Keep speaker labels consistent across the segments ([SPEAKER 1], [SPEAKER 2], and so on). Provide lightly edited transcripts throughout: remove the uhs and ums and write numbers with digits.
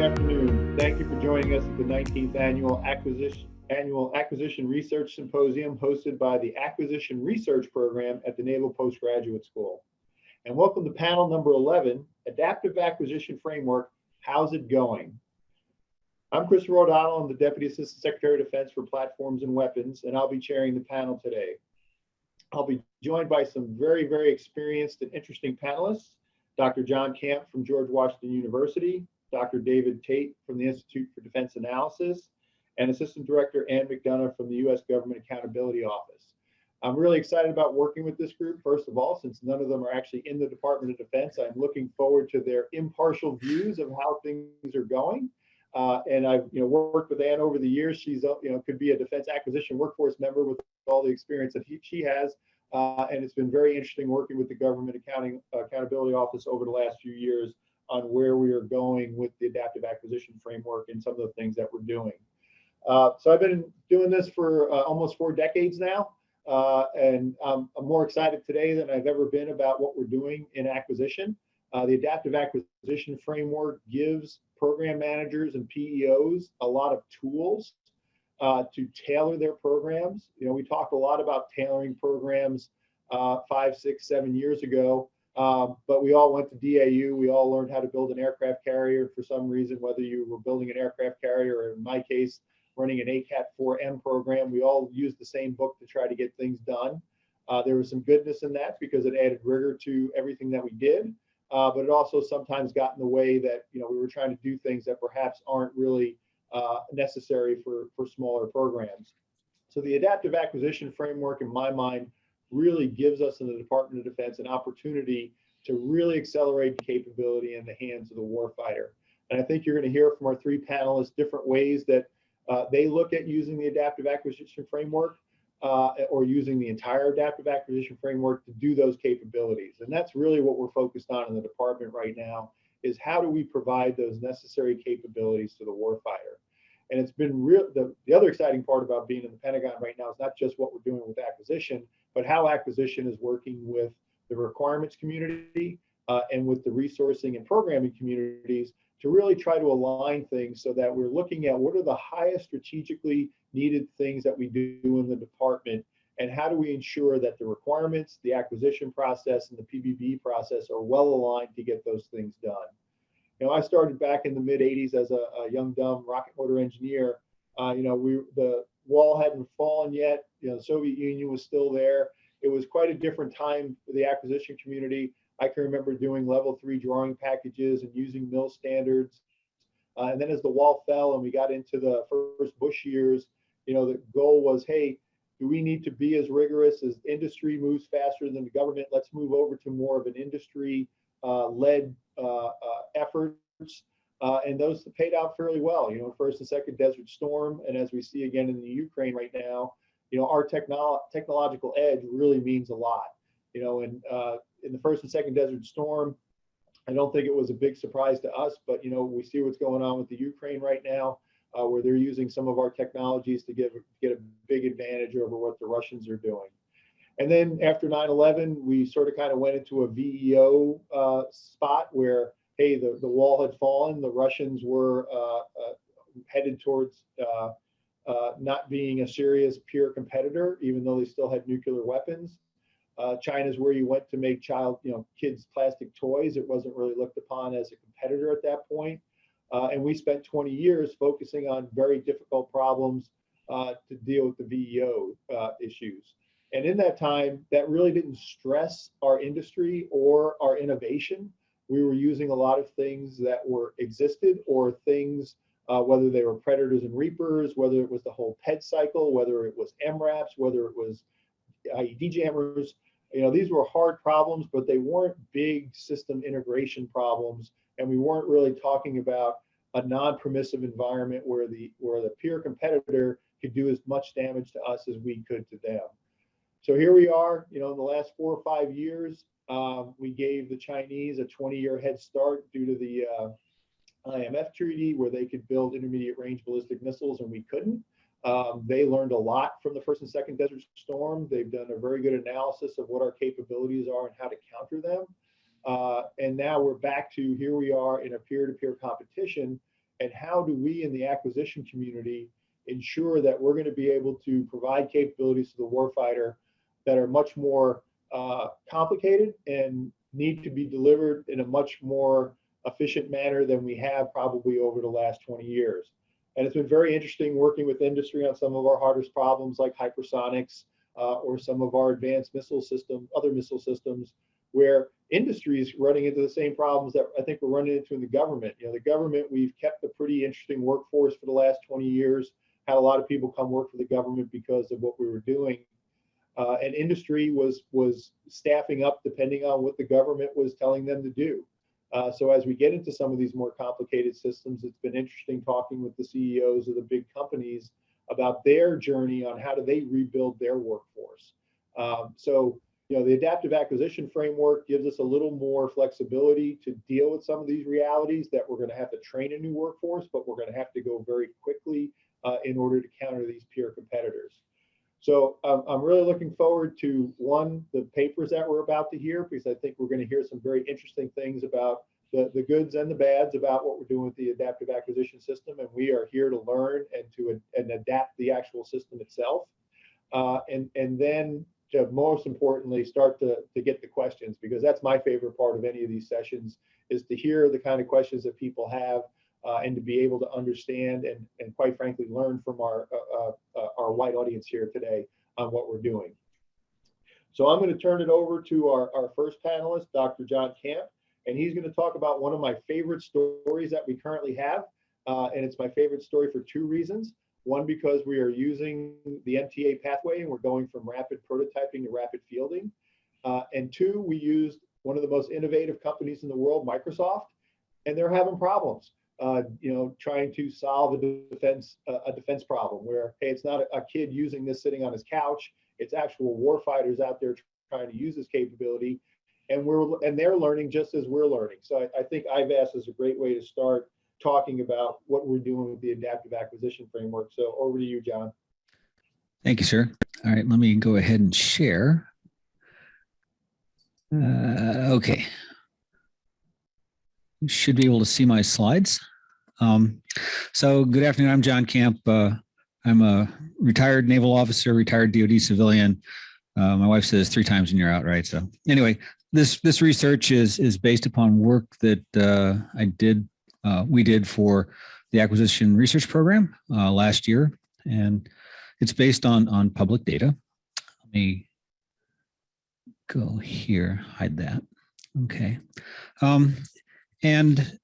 [SPEAKER 1] afternoon. Thank you for joining us at the 19th Annual Acquisition Research Symposium hosted by the Acquisition Research Program at the Naval Postgraduate School. And welcome to panel number 11, Adaptive Acquisition Framework, How's It Going? I'm Christopher O'Donnell. I'm the Deputy Assistant Secretary of Defense for Platforms and Weapons, and I'll be chairing the panel today. I'll be joined by some very experienced and interesting panelists, Dr. John Kamp from George Washington University, Dr. David Tate from the Institute for Defense Analysis, and Assistant Director Ann McDonough from the U.S. Government Accountability Office. I'm really excited about working with this group, first of all, since none of them are actually in the Department of Defense. I'm looking forward to their impartial views of how things are going. And I've worked with Ann over the years. She's could be a defense acquisition workforce member with all the experience that she has. And it's been very interesting working with the Government Accountability Office over the last few years on where we are going with the adaptive acquisition framework and some of the things that we're doing. So I've been doing this for almost 4 decades now, and I'm more excited today than I've ever been about what we're doing in acquisition. The adaptive acquisition framework gives program managers and PEOs a lot of tools to tailor their programs. We talked a lot about tailoring programs 5, 6, 7 years ago. But we all went to DAU. We all learned how to build an aircraft carrier for some reason, whether you were building an aircraft carrier or, in my case, running an ACAT-4M program. We all used the same book to try to get things done. There was some goodness in that because it added rigor to everything that we did. But it also sometimes got in the way that we were trying to do things that perhaps aren't really necessary for smaller programs. So the adaptive acquisition framework, in my mind, really gives us in the Department of Defense an opportunity to really accelerate the capability in the hands of the warfighter. And I think you're going to hear from our 3 panelists different ways that they look at using the adaptive acquisition framework or using the entire adaptive acquisition framework to do those capabilities. And that's really what we're focused on in the department right now, is how do we provide those necessary capabilities to the warfighter. And it's been real. The other exciting part about being in the Pentagon right now is not just what we're doing with acquisition, but how acquisition is working with the requirements community and with the resourcing and programming communities to really try to align things so that we're looking at what are the highest strategically needed things that we do in the department, and how do we ensure that the requirements, the acquisition process, and the PBB process are well aligned to get those things done. I started back in the mid-'80s as a young, dumb rocket motor engineer. The wall hadn't fallen yet. The Soviet Union was still there. It was quite a different time for the acquisition community. I can remember doing level 3 drawing packages and using mill standards. And then as the wall fell and we got into the first Bush years, the goal was, hey, do we need to be as rigorous as industry moves faster than the government? Let's move over to more of an industry-led efforts. And those paid out fairly well. First and second Desert Storm, and as we see again in the Ukraine right now, our technological edge really means a lot. And in the first and second Desert Storm, I don't think it was a big surprise to us, but we see what's going on with the Ukraine right now, where they're using some of our technologies to get a big advantage over what the Russians are doing. And then after 9/11, we sort of kind of went into a VEO spot where, hey, the wall had fallen. The Russians were headed towards not being a serious peer competitor, even though they still had nuclear weapons. China's where you went to make kids plastic toys. It wasn't really looked upon as a competitor at that point. And we spent 20 years focusing on very difficult problems to deal with the VEO issues. And in that time, that really didn't stress our industry or our innovation. We were using a lot of things that existed or things, whether they were predators and reapers, whether it was the whole PED cycle, whether it was MRAPs, whether it was IED jammers. These were hard problems, but they weren't big system integration problems. And we weren't really talking about a non-permissive environment where the peer competitor could do as much damage to us as we could to them. So here we are, in the last 4 or 5 years, we gave the Chinese a 20-year head start due to the IMF treaty, where they could build intermediate range ballistic missiles and we couldn't. They learned a lot from the first and second Desert Storm. They've done a very good analysis of what our capabilities are and how to counter them. And now we're back to here we are in a peer-to-peer competition. and how do we in the acquisition community ensure that we're going to be able to provide capabilities to the warfighter that are much more complicated and need to be delivered in a much more efficient manner than we have probably over the last 20 years. And it's been very interesting working with industry on some of our hardest problems like hypersonics or some of our advanced missile systems, other missile systems, where industry is running into the same problems that I think we're running into in the government. You know, the government, we've kept a pretty interesting workforce for the last 20 years, had a lot of people come work for the government because of what we were doing. And industry was staffing up depending on what the government was telling them to do. So as we get into some of these more complicated systems, it's been interesting talking with the CEOs of the big companies about their journey on how do they rebuild their workforce. So, you know, the adaptive acquisition framework gives us a little more flexibility to deal with some of these realities that we're going to have to train a new workforce, but we're going to have to go very quickly in order to counter these peer competitors. So I'm really looking forward to, one, the papers that we're about to hear, because I think we're going to hear some very interesting things about the goods and the bads about what we're doing with the adaptive acquisition system. And we are here to learn and adapt the actual system itself. And then to most importantly, start to get the questions, because that's my favorite part of any of these sessions, is to hear the kind of questions that people have and to be able to understand and quite frankly, learn from our wide audience here today on what we're doing. So I'm going to turn it over to our first panelist, Dr. John Kamp, and he's going to talk about one of my favorite stories that we currently have. And it's my favorite story for two reasons. One, because we are using the MTA pathway and we're going from rapid prototyping to rapid fielding. And two, we used one of the most innovative companies in the world, Microsoft, and they're having problems. You know, trying to solve a defense problem where, hey, it's not a kid using this sitting on his couch. It's actual war fighters out there trying to use this capability, and they're learning just as we're learning. So I think IVAS is a great way to start talking about what we're doing with the adaptive acquisition framework. So over to you, John.
[SPEAKER 2] Thank you, sir. All right, let me go ahead and share. Okay. You should be able to see my slides. So good afternoon, I'm John Kamp. I'm a retired naval officer, retired DoD civilian. My wife says 3 times and you're out, right? So anyway, this research is based upon work that we did for the acquisition research program last year, and it's based on public data. Let me go here, hide that. Okay. And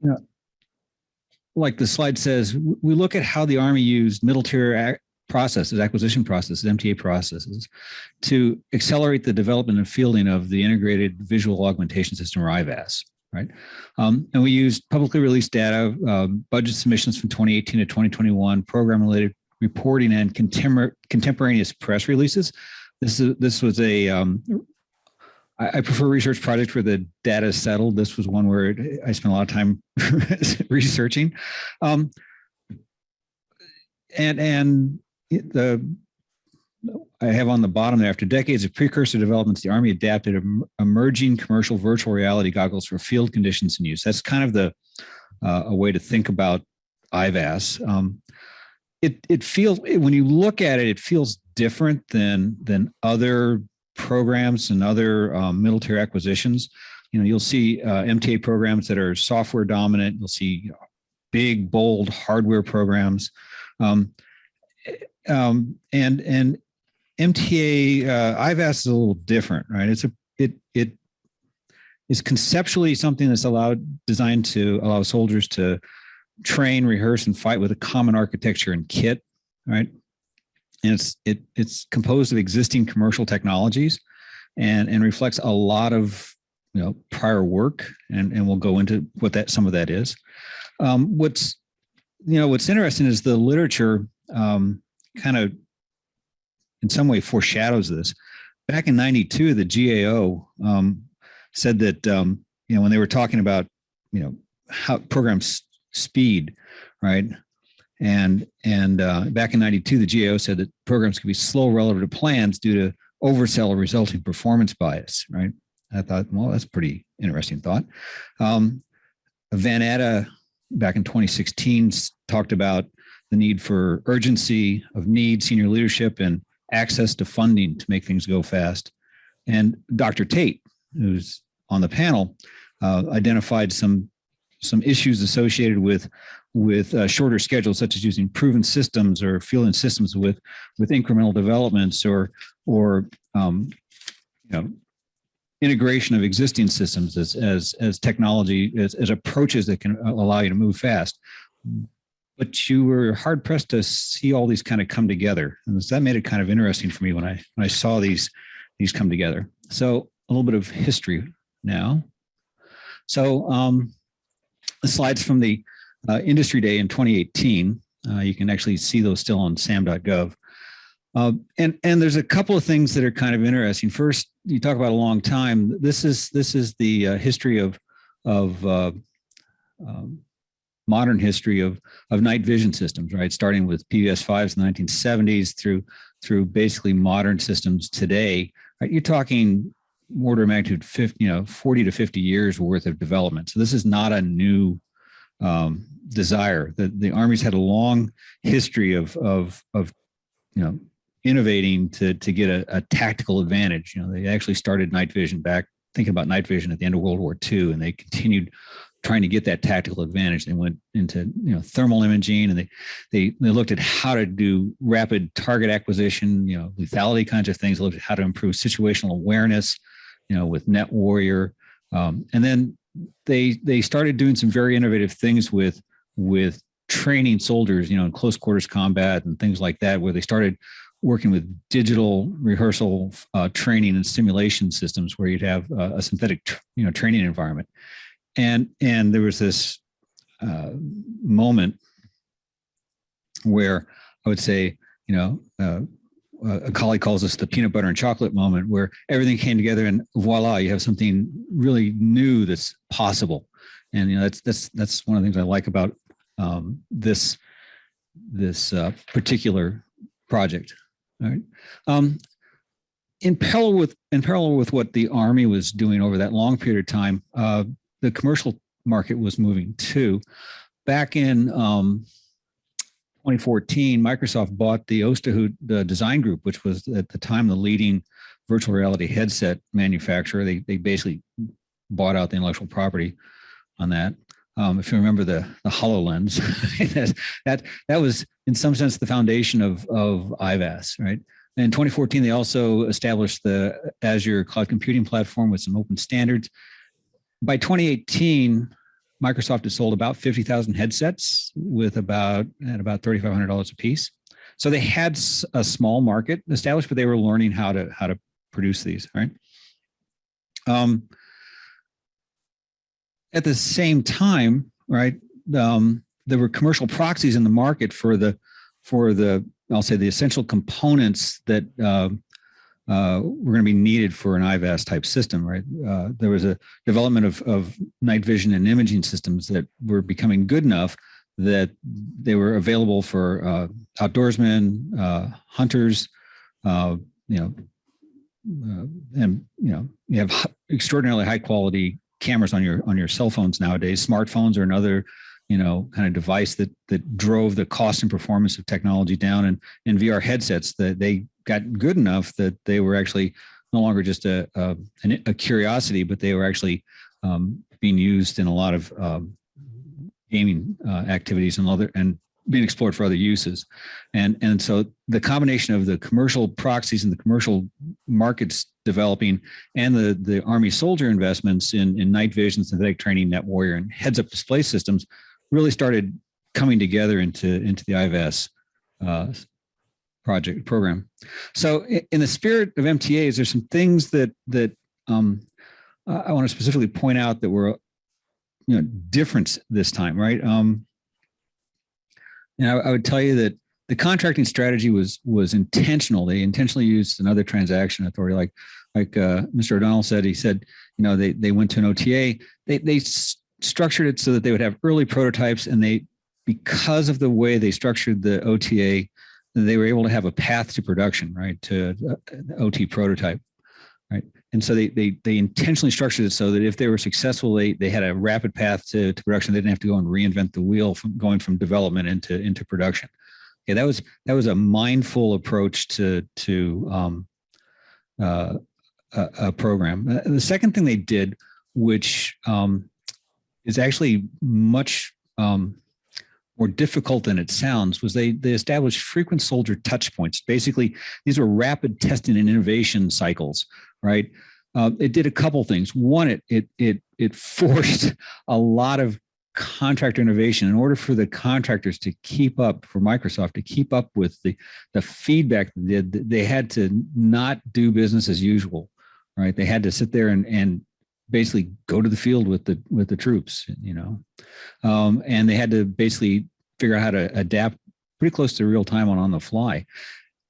[SPEAKER 2] you know, like the slide says, we look at how the Army used middle-tier processes, acquisition processes, MTA processes, to accelerate the development and fielding of the integrated visual augmentation system, or IVAS, right? And we used publicly released data, budget submissions from 2018 to 2021, program-related reporting, and contemporaneous press releases. This was a I prefer research projects where the data is settled. This was one where I spent a lot of time researching. I have on the bottom there, after decades of precursor developments, the Army adapted emerging commercial virtual reality goggles for field conditions and use. That's kind of a way to think about IVAS. It feels, when you look at it, it feels different than other programs and other middle-tier acquisitions. You know, you'll see MTA programs that are software dominant. You'll see big, bold hardware programs, and MTA IVAS is a little different, right? It is conceptually something that's designed to allow soldiers to train, rehearse, and fight with a common architecture and kit, right? And it's composed of existing commercial technologies and reflects a lot of, you know, prior work, and we'll go into what some of that is. What's interesting is the literature kind of in some way foreshadows this. Back in '92, the GAO said that you know, when they were talking about, you know, how program speed, right? And back in '92, the GAO said that programs could be slow relative to plans due to oversell or resulting performance bias, right? I thought, well, that's a pretty interesting thought. Van Atta back in 2016 talked about the need for urgency of need, senior leadership, and access to funding to make things go fast. And Dr. Tate, who's on the panel, identified some issues associated with shorter schedules, such as using proven systems or fielding systems with incremental developments or integration of existing systems as technology as approaches that can allow you to move fast. But you were hard pressed to see all these kind of come together, and that made it kind of interesting for me when I saw these come together. So a little bit of history now. So the slides from the Industry Day in 2018, you can actually see those still on sam.gov. And there's a couple of things that are kind of interesting. First, you talk about a long time. This is the history of modern history of night vision systems, right? Starting with PVS-5s in the 1970s through basically modern systems today. Right? You're talking order of magnitude 40 to 50 years worth of development. So this is not a new desire. The Army's had a long history of innovating to get a tactical advantage. They actually started night vision back, thinking about night vision at the end of World War II, and they continued trying to get that tactical advantage. They went into thermal imaging, and they looked at how to do rapid target acquisition, lethality kinds of things. They looked at how to improve situational awareness, with Net Warrior, and then they started doing some very innovative things with training soldiers, in close quarters combat and things like that, where they started working with digital rehearsal training and simulation systems where you'd have a synthetic training environment. And there was this moment where I would say, a colleague calls this the peanut butter and chocolate moment, where everything came together and voila, you have something really new that's possible. And that's one of the things I like about this particular project. All right. In parallel with what the Army was doing over that long period of time, the commercial market was moving too. Back in 2014, Microsoft bought the Oosthuut Design Group, which was at the time the leading virtual reality headset manufacturer. They basically bought out the intellectual property on that. If you remember the HoloLens, that was in some sense the foundation of IVAS, right? And in 2014, they also established the Azure cloud computing platform with some open standards. By 2018, Microsoft has sold about 50,000 headsets at about $3,500 a piece. So they had a small market established, but they were learning how to produce these, right? At the same time, right, there were commercial proxies in the market for the I'll say the essential components that were going to be needed for an IVAS type system, right? There was a development of night vision and imaging systems that were becoming good enough that they were available for outdoorsmen, hunters, and you have extraordinarily high quality cameras on your cell phones nowadays. Smartphones are another kind of device that drove the cost and performance of technology down, and VR headsets that they got good enough that they were actually no longer just a curiosity, but they were actually being used in a lot of gaming activities and being explored for other uses. And so the combination of the commercial proxies and the commercial markets developing and the Army soldier investments in night vision, synthetic training, Net Warrior, and heads-up display systems really started coming together into the IVAS program. So in the spirit of MTAs, there's some things that I want to specifically point out that were different this time, right? And I would tell you that the contracting strategy was intentional. They intentionally used another transaction authority, like Mr. O'Donnell said. He said, they went to an OTA. They structured it so that they would have early prototypes, and because of the way they structured the OTA, they were able to have a path to production, right, to OT prototype, right? And so they intentionally structured it so that if they were successful, they had a rapid path to production. They didn't have to go and reinvent the wheel from going from development into production. Okay, that was a mindful approach to a program. The second thing they did, which is actually much more difficult than it sounds, was they established frequent soldier touch points. Basically, these were rapid testing and innovation cycles, right? It did a couple things. One, it forced a lot of contractor innovation in order for the contractors to keep up, for Microsoft to keep up with the feedback they had to not do business as usual, right? They had to sit there and basically go to the field with the troops, and they had to basically figure out how to adapt pretty close to real time on the fly,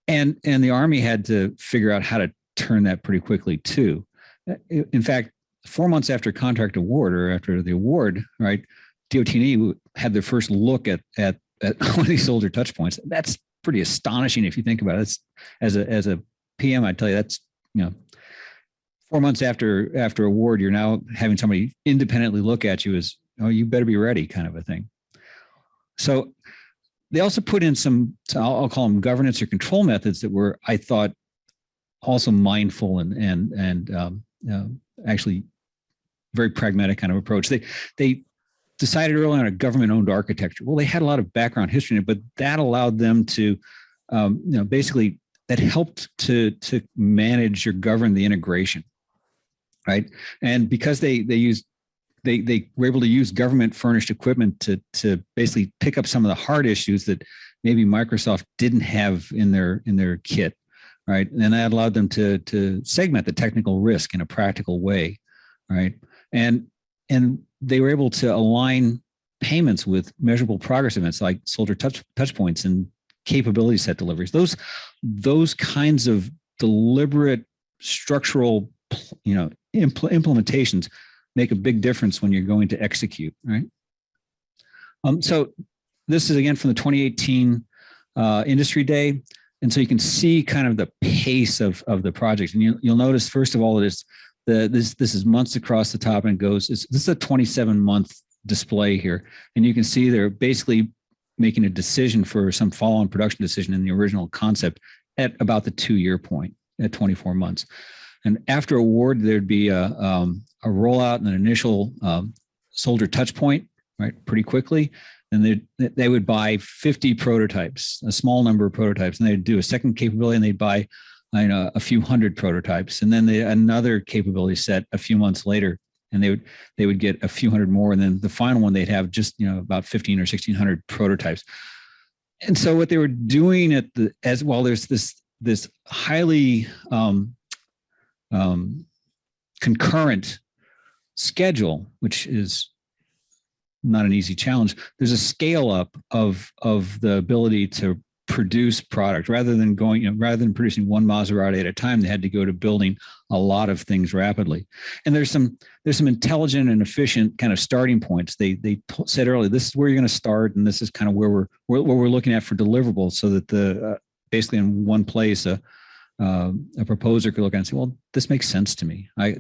[SPEAKER 2] and the Army had to figure out how to turn that pretty quickly too. In fact, 4 months after contract award, or after the award, right, DOT&E had their first look at one of these soldier touch points. That's pretty astonishing if you think about it. It's, as a PM, I tell you, that's 4 months after award, you're now having somebody independently look at you as, oh, you better be ready, kind of a thing. So they also put in some, I'll call them governance or control methods that were, I thought, also mindful and actually very pragmatic kind of approach. They decided early on a government-owned architecture. Well, they had a lot of background history in it, but that allowed them to, basically that helped to manage or govern the integration, right? And because they were able to use government-furnished equipment to basically pick up some of the hard issues that maybe Microsoft didn't have in their kit, right? And that allowed them to segment the technical risk in a practical way, right? And they were able to align payments with measurable progress events like soldier touch points and capability set deliveries. Those kinds of deliberate structural, implementations make a big difference when you're going to execute, right? So this is again from the 2018 industry day. And so you can see kind of the pace of the project. And you'll notice, first of all, this is months across the top, and this is a 27-month display here. And you can see they're basically making a decision for some follow-on production decision in the original concept at about the 2-year point at 24 months. And after award, there'd be a rollout and an initial soldier touch point, right, pretty quickly. And they would buy 50 prototypes, a small number of prototypes, and they'd do a second capability, and they'd buy a few hundred prototypes, and then another capability set a few months later, and they would get a few hundred more, and then the final one they'd have just about 15 or 1600 prototypes. And so what they were doing as well, there's this highly concurrent schedule, which is not an easy challenge. There's a scale up of the ability to produce product rather than producing one Maserati at a time. They had to go to building a lot of things rapidly. And there's some intelligent and efficient kind of starting points. They said earlier, this is where you're going to start, and this is kind of where we're looking at for deliverables, so that basically in one place a proposer could look at it and say, well, this makes sense to me. I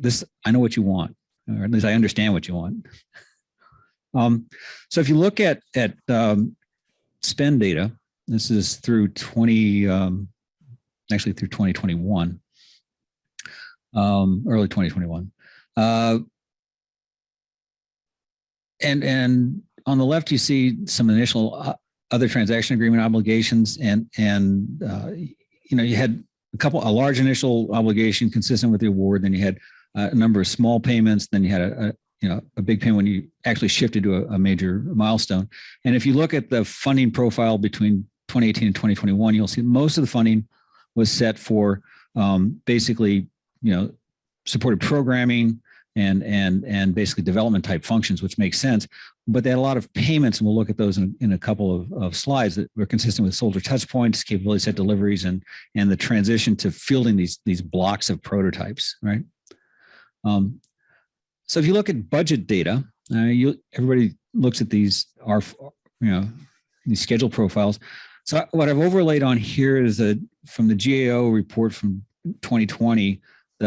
[SPEAKER 2] know what you want, or at least I understand what you want. So if you look at spend data, this is through 2021, early 2021. And on the left, you see some initial other transaction agreement obligations, and you had a large initial obligation consistent with the award. Then you had a number of small payments. Then you had a big payment when you actually shifted to a major milestone. And if you look at the funding profile between 2018 and 2021, you'll see most of the funding was set for basically, supported programming and basically development type functions, which makes sense. But they had a lot of payments, and we'll look at those in a couple of slides, that were consistent with soldier touch points, capability set deliveries, and the transition to fielding these blocks of prototypes, right? So if you look at budget data, everybody looks at these these schedule profiles. So what I've overlaid on here is from the GAO report from 2020,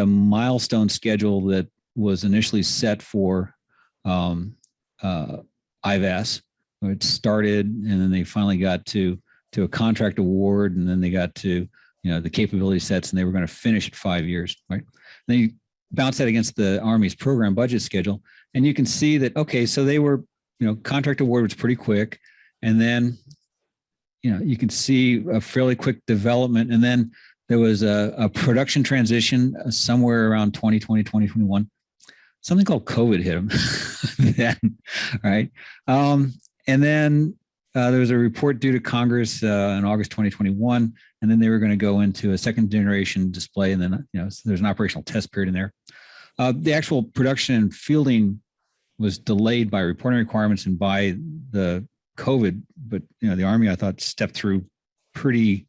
[SPEAKER 2] milestone schedule that was initially set for IVAS. It started, and then they finally got to a contract award, and then they got to the capability sets, and they were going to finish at 5 years, right? Then you bounce that against the Army's program budget schedule, and you can see that, okay, so they were, contract award was pretty quick, and then you can see a fairly quick development, and then there was a production transition somewhere around 2020, 2021. Something called COVID hit them then, right? And then there was a report due to Congress in August 2021, and then they were going to go into a second generation display, and then so there's an operational test period in there. The actual production and fielding was delayed by reporting requirements and by the COVID, but the Army, I thought, stepped through pretty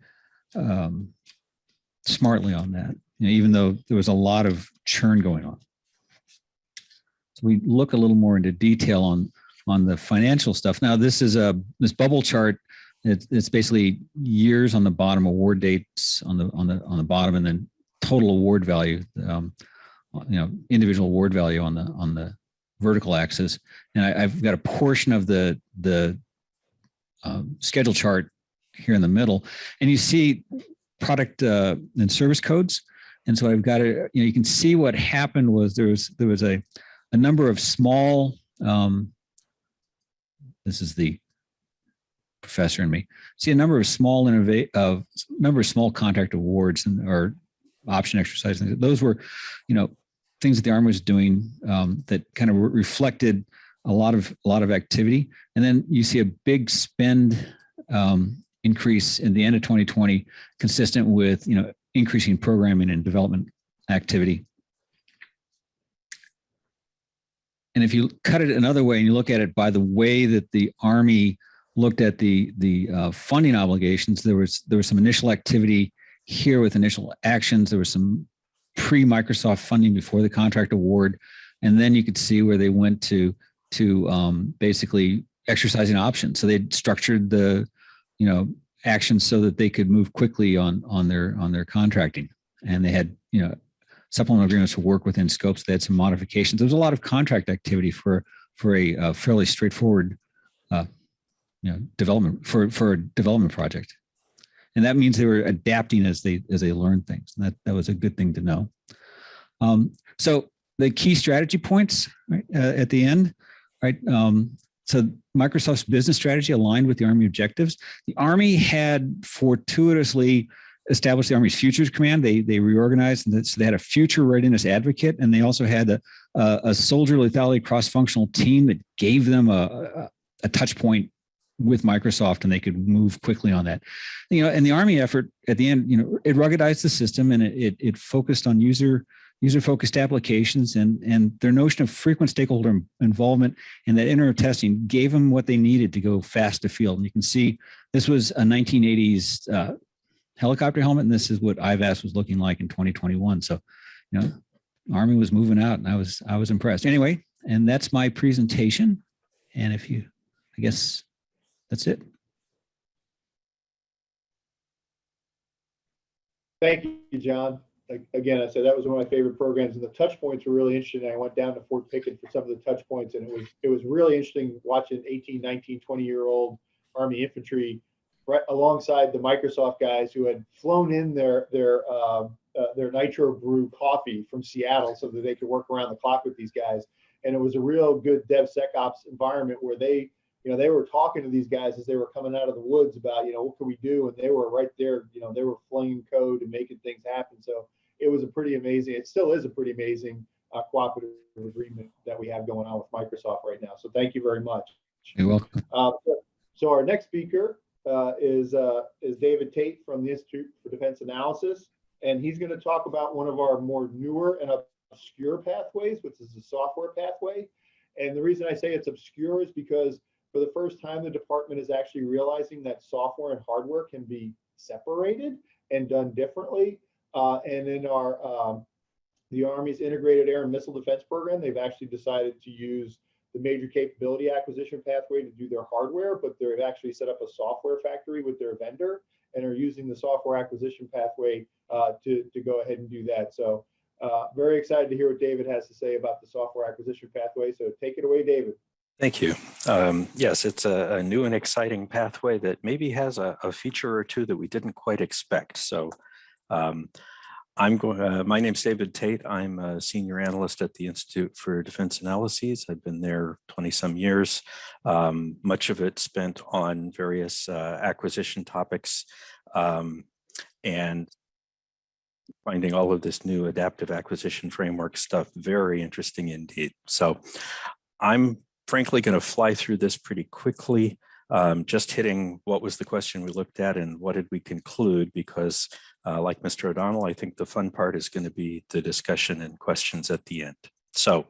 [SPEAKER 2] smartly on that, even though there was a lot of churn going on. So we look a little more into detail on the financial stuff. Now, this is this bubble chart. It's basically years on the bottom, award dates on the bottom, and then total award value. Individual award value on the vertical axis. And I've got a portion of the schedule chart here in the middle, and you see product and service codes. And so I've got it. You can see what happened was there was a number of small. This is the professor in me. See a number of small contract awards or option exercises. Those were, things that the Army was doing that kind of reflected a lot of activity. And then you see a big spend increase in the end of 2020, consistent with increasing programming and development activity. And if you cut it another way and you look at it by the way that the Army looked at the funding obligations, there was some initial activity here with initial actions. There was some pre-Microsoft funding before the contract award, and then you could see where they went to basically exercising options. So they structured the actions so that they could move quickly on their contracting, and they had supplemental agreements to work within scopes. They had some modifications. There was a lot of contract activity for a fairly straightforward development for a development project. And that means they were adapting as they learned things. And that was a good thing to know. So the key strategy points, right, at the end, right? So Microsoft's business strategy aligned with the Army objectives. The Army had fortuitously established the Army's Futures Command. They reorganized, and so they had a future readiness advocate, and they also had a soldier lethality cross-functional team that gave them a touch point with Microsoft, and they could move quickly on that. And the Army effort at the end, it ruggedized the system, and it focused on user-focused applications, and their notion of frequent stakeholder involvement and that iterative testing gave them what they needed to go fast to field. And you can see this was a 1980s helicopter helmet, and this is what IVAS was looking like in 2021. So, Army was moving out, and I was impressed. Anyway, and that's my presentation. And I guess that's it.
[SPEAKER 1] Thank you, John. Again, I said that was one of my favorite programs, and the touch points were really interesting. I went down to Fort Pickett for some of the touch points, and it was really interesting watching 18, 19, 20-year-old Army infantry right alongside the Microsoft guys who had flown in their nitro brew coffee from Seattle so that they could work around the clock with these guys. And it was a real good DevSecOps environment where they were talking to these guys as they were coming out of the woods about, what can we do? And they were right there, they were flinging code and making things happen. So it was a pretty amazing, it still is a pretty amazing cooperative agreement that we have going on with Microsoft right now. So thank you very much.
[SPEAKER 2] You're welcome.
[SPEAKER 1] So our next speaker is David Tate from the Institute for Defense Analysis, and he's going to talk about one of our more newer and obscure pathways, which is the software pathway. And the reason I say it's obscure is because for the first time, the department is actually realizing that software and hardware can be separated and done differently. And in the Army's Integrated Air and Missile Defense Program, they've actually decided to use the major capability acquisition pathway to do their hardware, but they've actually set up a software factory with their vendor and are using the software acquisition pathway to go ahead and do that. So Very excited to hear what David has to say about the software acquisition pathway. So take it away, David.
[SPEAKER 3] Thank you. Yes, it's a new and exciting pathway that maybe has a feature or two that we didn't quite expect. So my name's David Tate. I'm a senior analyst at the Institute for Defense Analyses. I've been there 20 some years, much of it spent on various acquisition topics and finding all of this new adaptive acquisition framework stuff very interesting indeed. So I'm frankly going to fly through this pretty quickly, just hitting what was the question we looked at and what did we conclude, because like Mr. O'Donnell, I think the fun part is going to be the discussion and questions at the end. So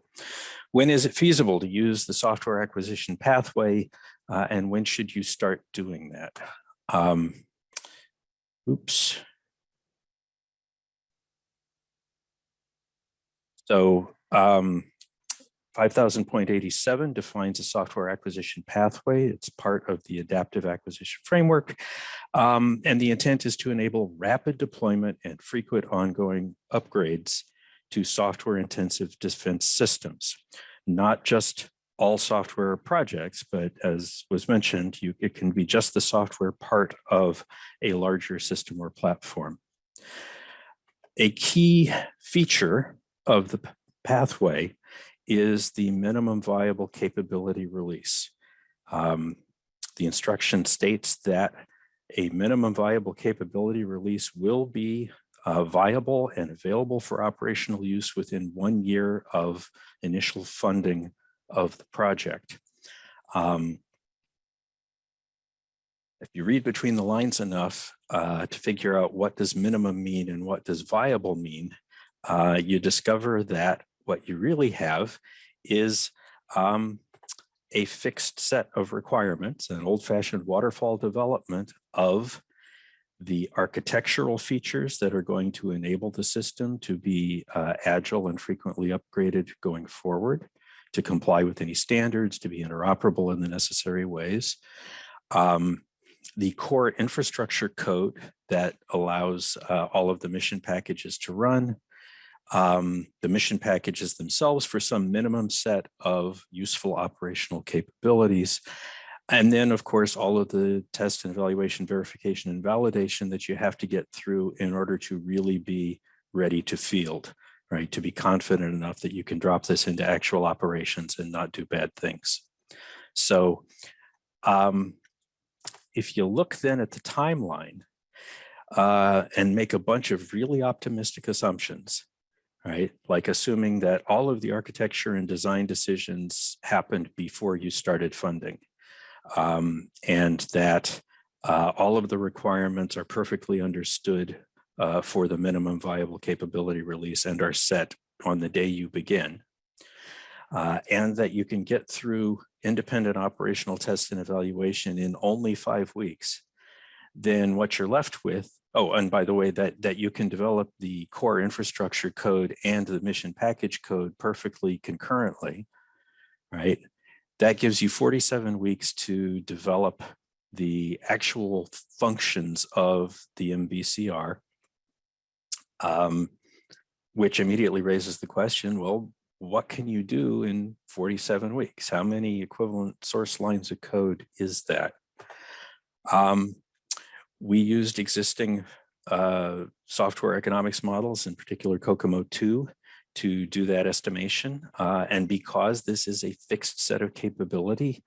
[SPEAKER 3] when is it feasible to use the software acquisition pathway, and when should you start doing that? So 5000.87 defines a software acquisition pathway. It's part of the adaptive acquisition framework. And the intent is to enable rapid deployment and frequent ongoing upgrades to software intensive defense systems, not just all software projects, but as was mentioned, it can be just the software part of a larger system or platform. A key feature of the pathway is the minimum viable capability release. The instruction states that a minimum viable capability release will be viable and available for operational use within 1 year of initial funding of the project. If you read between the lines enough to figure out what does minimum mean and what does viable mean, you discover that what you really have is a fixed set of requirements, an old-fashioned waterfall development of the architectural features that are going to enable the system to be agile and frequently upgraded going forward, to comply with any standards, to be interoperable in the necessary ways. The core infrastructure code that allows all of the mission packages to run, the mission packages themselves for some minimum set of useful operational capabilities. And then, of course, all of the test and evaluation, verification, and validation that you have to get through in order to really be ready to field, right? To be confident enough that you can drop this into actual operations and not do bad things. So if you look then at the timeline and make a bunch of really optimistic assumptions, right? Like assuming that all of the architecture and design decisions happened before you started funding, and that all of the requirements are perfectly understood for the minimum viable capability release and are set on the day you begin, and that you can get through independent operational test and evaluation in only 5 weeks, then what you're left with, oh, and by the way, that you can develop the core infrastructure code and the mission package code perfectly concurrently, right? That gives you 47 weeks to develop the actual functions of the MVCR, which immediately raises the question, well, what can you do in 47 weeks? How many equivalent source lines of code is that? We used existing software economics models, in particular Kokomo 2, to do that estimation. And because this is a fixed set of capability,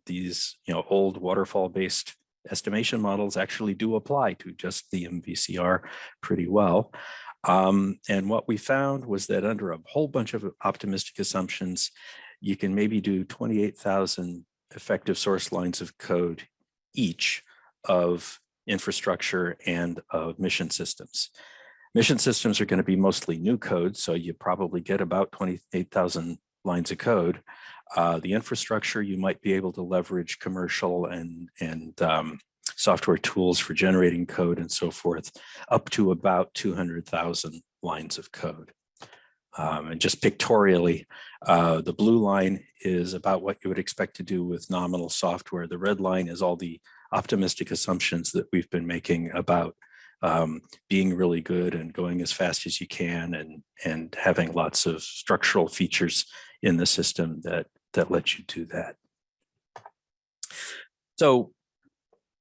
[SPEAKER 3] these old waterfall-based estimation models actually do apply to just the MVCR pretty well. And what we found was that under a whole bunch of optimistic assumptions, you can maybe do 28,000 effective source lines of code each of infrastructure and of mission systems. Mission systems are going to be mostly new code, so you probably get about 28,000 lines of code. The infrastructure, you might be able to leverage commercial and software tools for generating code and so forth, up to about 200,000 lines of code. And just pictorially, the blue line is about what you would expect to do with nominal software. The red line is all the optimistic assumptions that we've been making about being really good and going as fast as you can, and having lots of structural features in the system that let you do that. So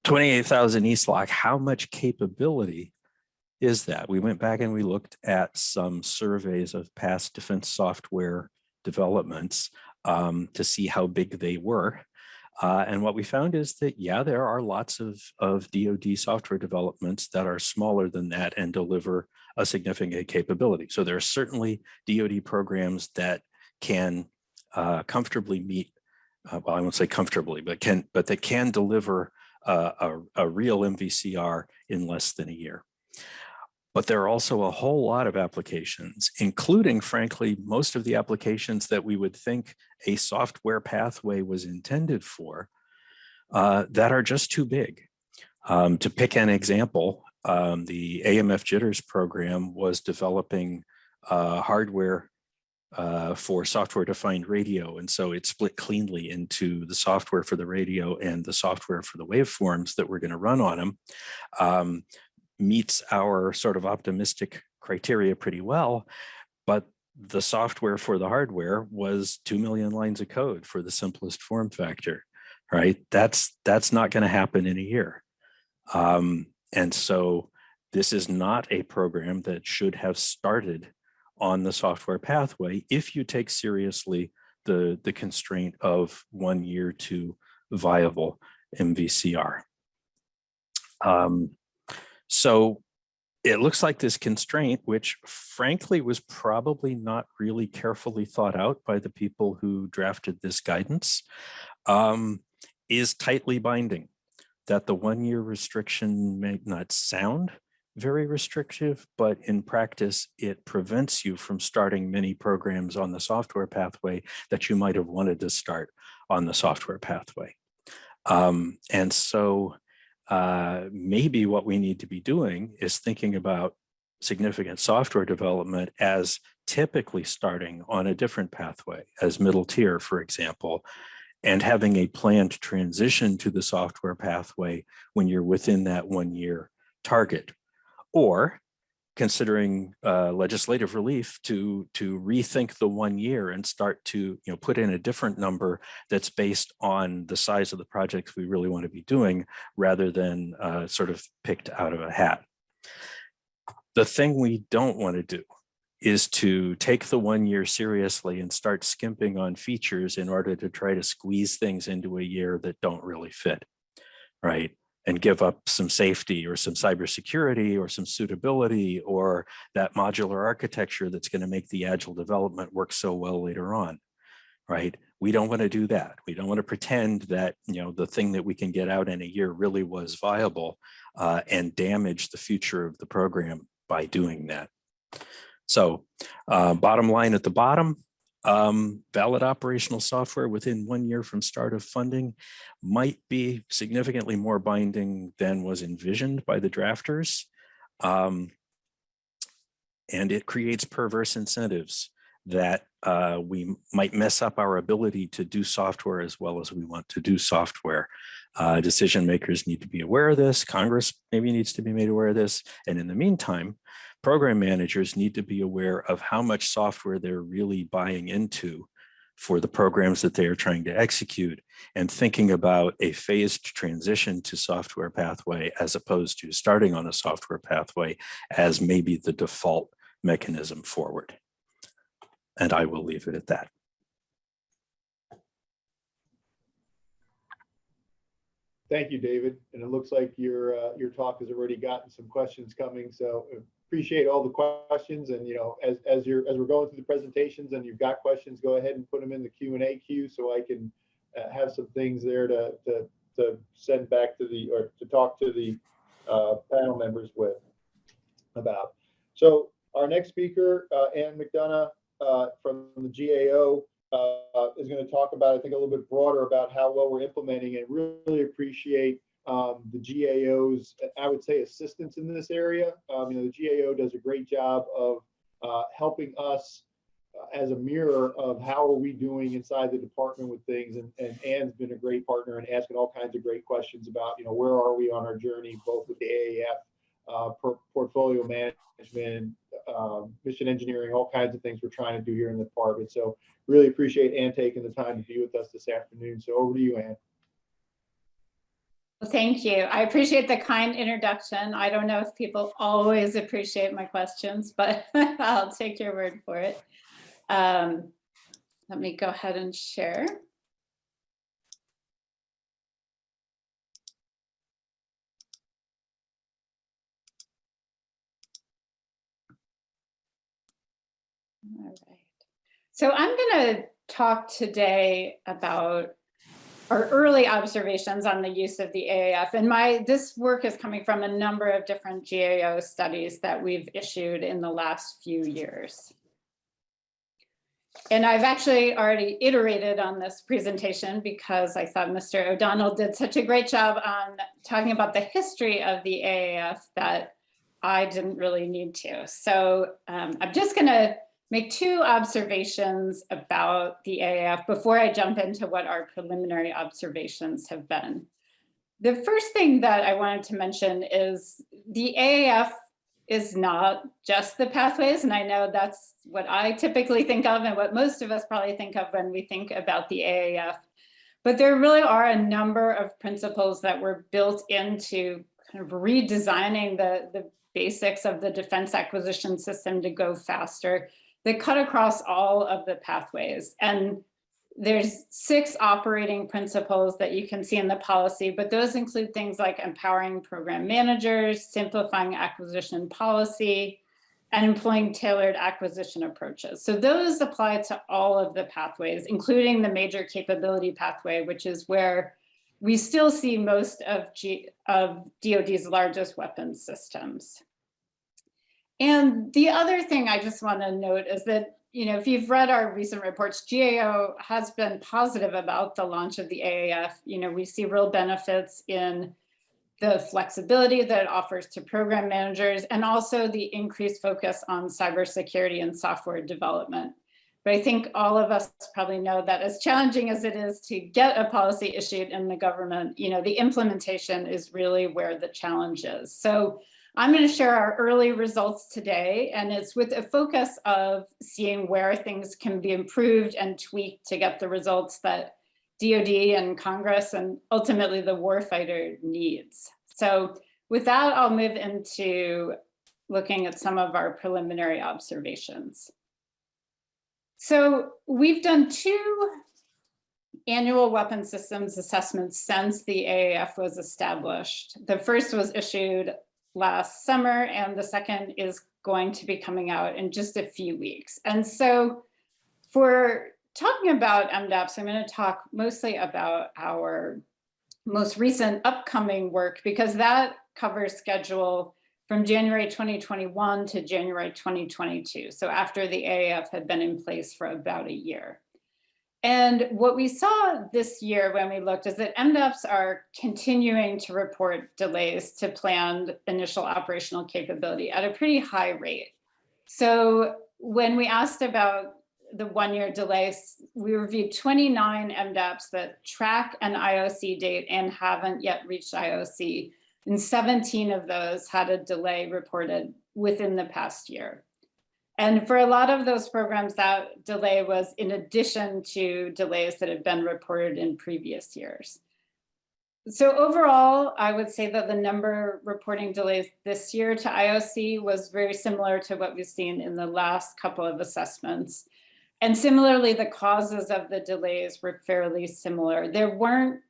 [SPEAKER 3] 28,000 ESLOC, how much capability is that? We went back and we looked at some surveys of past defense software developments to see how big they were. And what we found is that, yeah, there are lots of DoD software developments that are smaller than that and deliver a significant capability. So there are certainly DoD programs that can comfortably meet, well, I won't say comfortably, but that can deliver a real MVCR in less than a year. But there are also a whole lot of applications, including, frankly, most of the applications that we would think a software pathway was intended for, that are just too big. To pick an example, the AMF Jitters program was developing hardware for software-defined radio. And so it split cleanly into the software for the radio and the software for the waveforms that we're going to run on them. Meets our sort of optimistic criteria pretty well, but the software for the hardware was 2 million lines of code for the simplest form factor, right? That's not going to happen in a year. And so this is not a program that should have started on the software pathway if you take seriously the constraint of 1 year to viable MVCR. So it looks like this constraint, which frankly was probably not really carefully thought out by the people who drafted this guidance, is tightly binding. That the 1 year restriction may not sound very restrictive, but in practice, it prevents you from starting many programs on the software pathway that you might have wanted to start on the software pathway. And so maybe what we need to be doing is thinking about significant software development as typically starting on a different pathway, as middle tier, for example, and having a planned transition to the software pathway when you're within that 1 year target, or considering legislative relief to rethink the 1 year and start to put in a different number that's based on the size of the projects we really want to be doing, rather than sort of picked out of a hat. The thing we don't want to do is to take the 1 year seriously and start skimping on features in order to try to squeeze things into a year that don't really fit, right? And give up some safety or some cybersecurity or some suitability or that modular architecture that's going to make the agile development work so well later on, right? We don't want to do that. We don't want to pretend that the thing that we can get out in a year really was viable and damage the future of the program by doing that. So bottom line at the bottom, valid operational software within 1 year from start of funding might be significantly more binding than was envisioned by the drafters. And it creates perverse incentives that we might mess up our ability to do software as well as we want to do software. Decision makers need to be aware of this. Congress maybe needs to be made aware of this. And in the meantime, program managers need to be aware of how much software they're really buying into for the programs that they are trying to execute, and thinking about a phased transition to software pathway as opposed to starting on a software pathway as maybe the default mechanism forward. And I will leave it at that.
[SPEAKER 1] Thank you, David. And it looks like your talk has already gotten some questions coming. So appreciate all the questions. And as we're going through the presentations and you've got questions, go ahead and put them in the Q&A queue so I can have some things there to send back to to talk to the panel members with about. So our next speaker, Ann McDonough from the GAO, is going to talk about, I think, a little bit broader about how well we're implementing, and really appreciate the GAO's, I would say, assistance in this area. The GAO does a great job of helping us as a mirror of how are we doing inside the department with things. And Ann's been a great partner and asking all kinds of great questions about, where are we on our journey, both with the AAF portfolio management, mission engineering, all kinds of things we're trying to do here in the department. So really appreciate Ann taking the time to be with us this afternoon. So over to you, Ann.
[SPEAKER 4] Well, thank you. I appreciate the kind introduction. I don't know if people always appreciate my questions, but I'll take your word for it. Let me go ahead and share. All right. So I'm going to talk today about our early observations on the use of the AAF. And this work is coming from a number of different GAO studies that we've issued in the last few years. And I've actually already iterated on this presentation because I thought Mr. O'Donnell did such a great job on talking about the history of the AAF that I didn't really need to. So I'm just going to make two observations about the AAF before I jump into what our preliminary observations have been. The first thing that I wanted to mention is the AAF is not just the pathways, and I know that's what I typically think of and what most of us probably think of when we think about the AAF, but there really are a number of principles that were built into kind of redesigning the basics of the defense acquisition system to go faster, that cut across all of the pathways. And there's 6 operating principles that you can see in the policy, but those include things like empowering program managers, simplifying acquisition policy, and employing tailored acquisition approaches. So those apply to all of the pathways, including the major capability pathway, which is where we still see most of DoD's largest weapons systems. And the other thing I just want to note is that, if you've read our recent reports, GAO has been positive about the launch of the AAF. We see real benefits in the flexibility that it offers to program managers and also the increased focus on cybersecurity and software development. But I think all of us probably know that as challenging as it is to get a policy issued in the government, the implementation is really where the challenge is. So I'm going to share our early results today, and it's with a focus of seeing where things can be improved and tweaked to get the results that DoD and Congress and ultimately the warfighter needs. So with that, I'll move into looking at some of our preliminary observations. So we've done 2 annual weapon systems assessments since the AAF was established. The first was issued last summer, and the second is going to be coming out in just a few weeks. And so for talking about MDAPS, I'm going to talk mostly about our most recent upcoming work, because that covers schedule from January 2021 to January 2022. So after the AAF had been in place for about a year. And what we saw this year when we looked is that MDAPs are continuing to report delays to planned initial operational capability at a pretty high rate. So when we asked about the 1-year delays, we reviewed 29 MDAPs that track an IOC date and haven't yet reached IOC. And 17 of those had a delay reported within the past year. And for a lot of those programs, that delay was in addition to delays that have been reported in previous years. So overall, I would say that the number reporting delays this year to IOC was very similar to what we've seen in the last couple of assessments. And similarly, the causes of the delays were fairly similar. There weren't,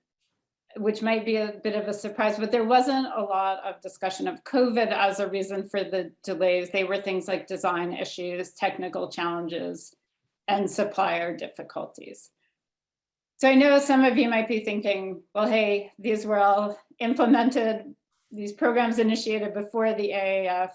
[SPEAKER 4] which might be a bit of a surprise, but there wasn't a lot of discussion of COVID as a reason for the delays. They were things like design issues, technical challenges, and supplier difficulties. So I know some of you might be thinking, well, hey, these were all implemented, these programs initiated before the AAF.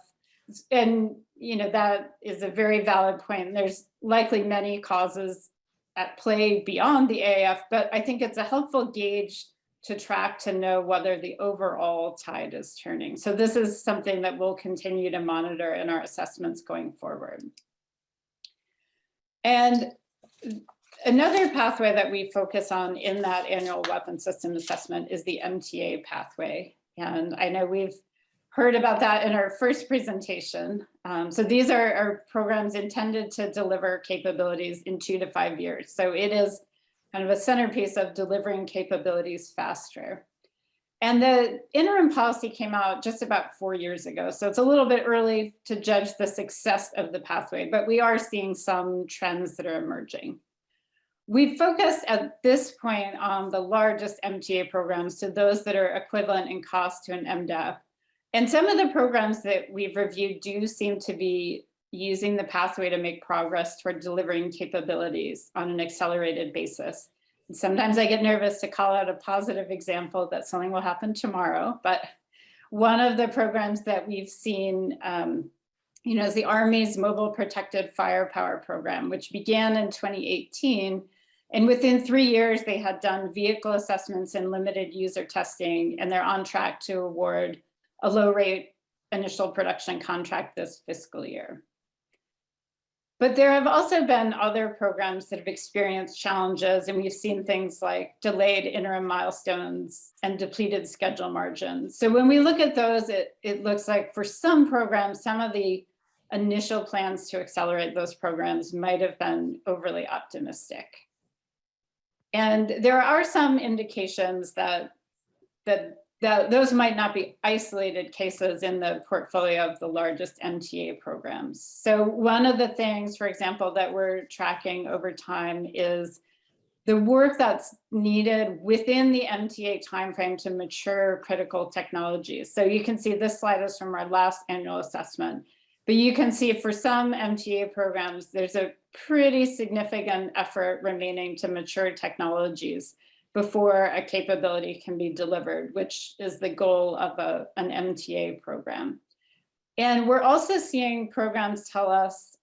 [SPEAKER 4] And that is a very valid point. There's likely many causes at play beyond the AAF, but I think it's a helpful gauge to track to know whether the overall tide is turning. So this is something that we'll continue to monitor in our assessments going forward. And another pathway that we focus on in that annual weapon system assessment is the MTA pathway. And I know we've heard about that in our first presentation. So these are programs intended to deliver capabilities in 2 to 5 years. So it is kind of a centerpiece of delivering capabilities faster. And the interim policy came out just about 4 years ago. So it's a little bit early to judge the success of the pathway, but we are seeing some trends that are emerging. We focused at this point on the largest MTA programs, so those that are equivalent in cost to an MDAP. And some of the programs that we've reviewed do seem to be using the pathway to make progress toward delivering capabilities on an accelerated basis. And sometimes I get nervous to call out a positive example that something will happen tomorrow, but one of the programs that we've seen is the Army's Mobile Protected Firepower Program, which began in 2018. And within 3 years, they had done vehicle assessments and limited user testing, and they're on track to award a low rate initial production contract this fiscal year. But there have also been other programs that have experienced challenges, and we've seen things like delayed interim milestones and depleted schedule margins. So when we look at those, it looks like for some programs, some of the initial plans to accelerate those programs might have been overly optimistic. And there are some indications that those might not be isolated cases in the portfolio of the largest MTA programs. So one of the things, for example, that we're tracking over time is the work that's needed within the MTA timeframe to mature critical technologies. So you can see this slide is from our last annual assessment, but you can see for some MTA programs, there's a pretty significant effort remaining to mature technologies before a capability can be delivered, which is the goal of an MTA program. And we're also seeing programs tell us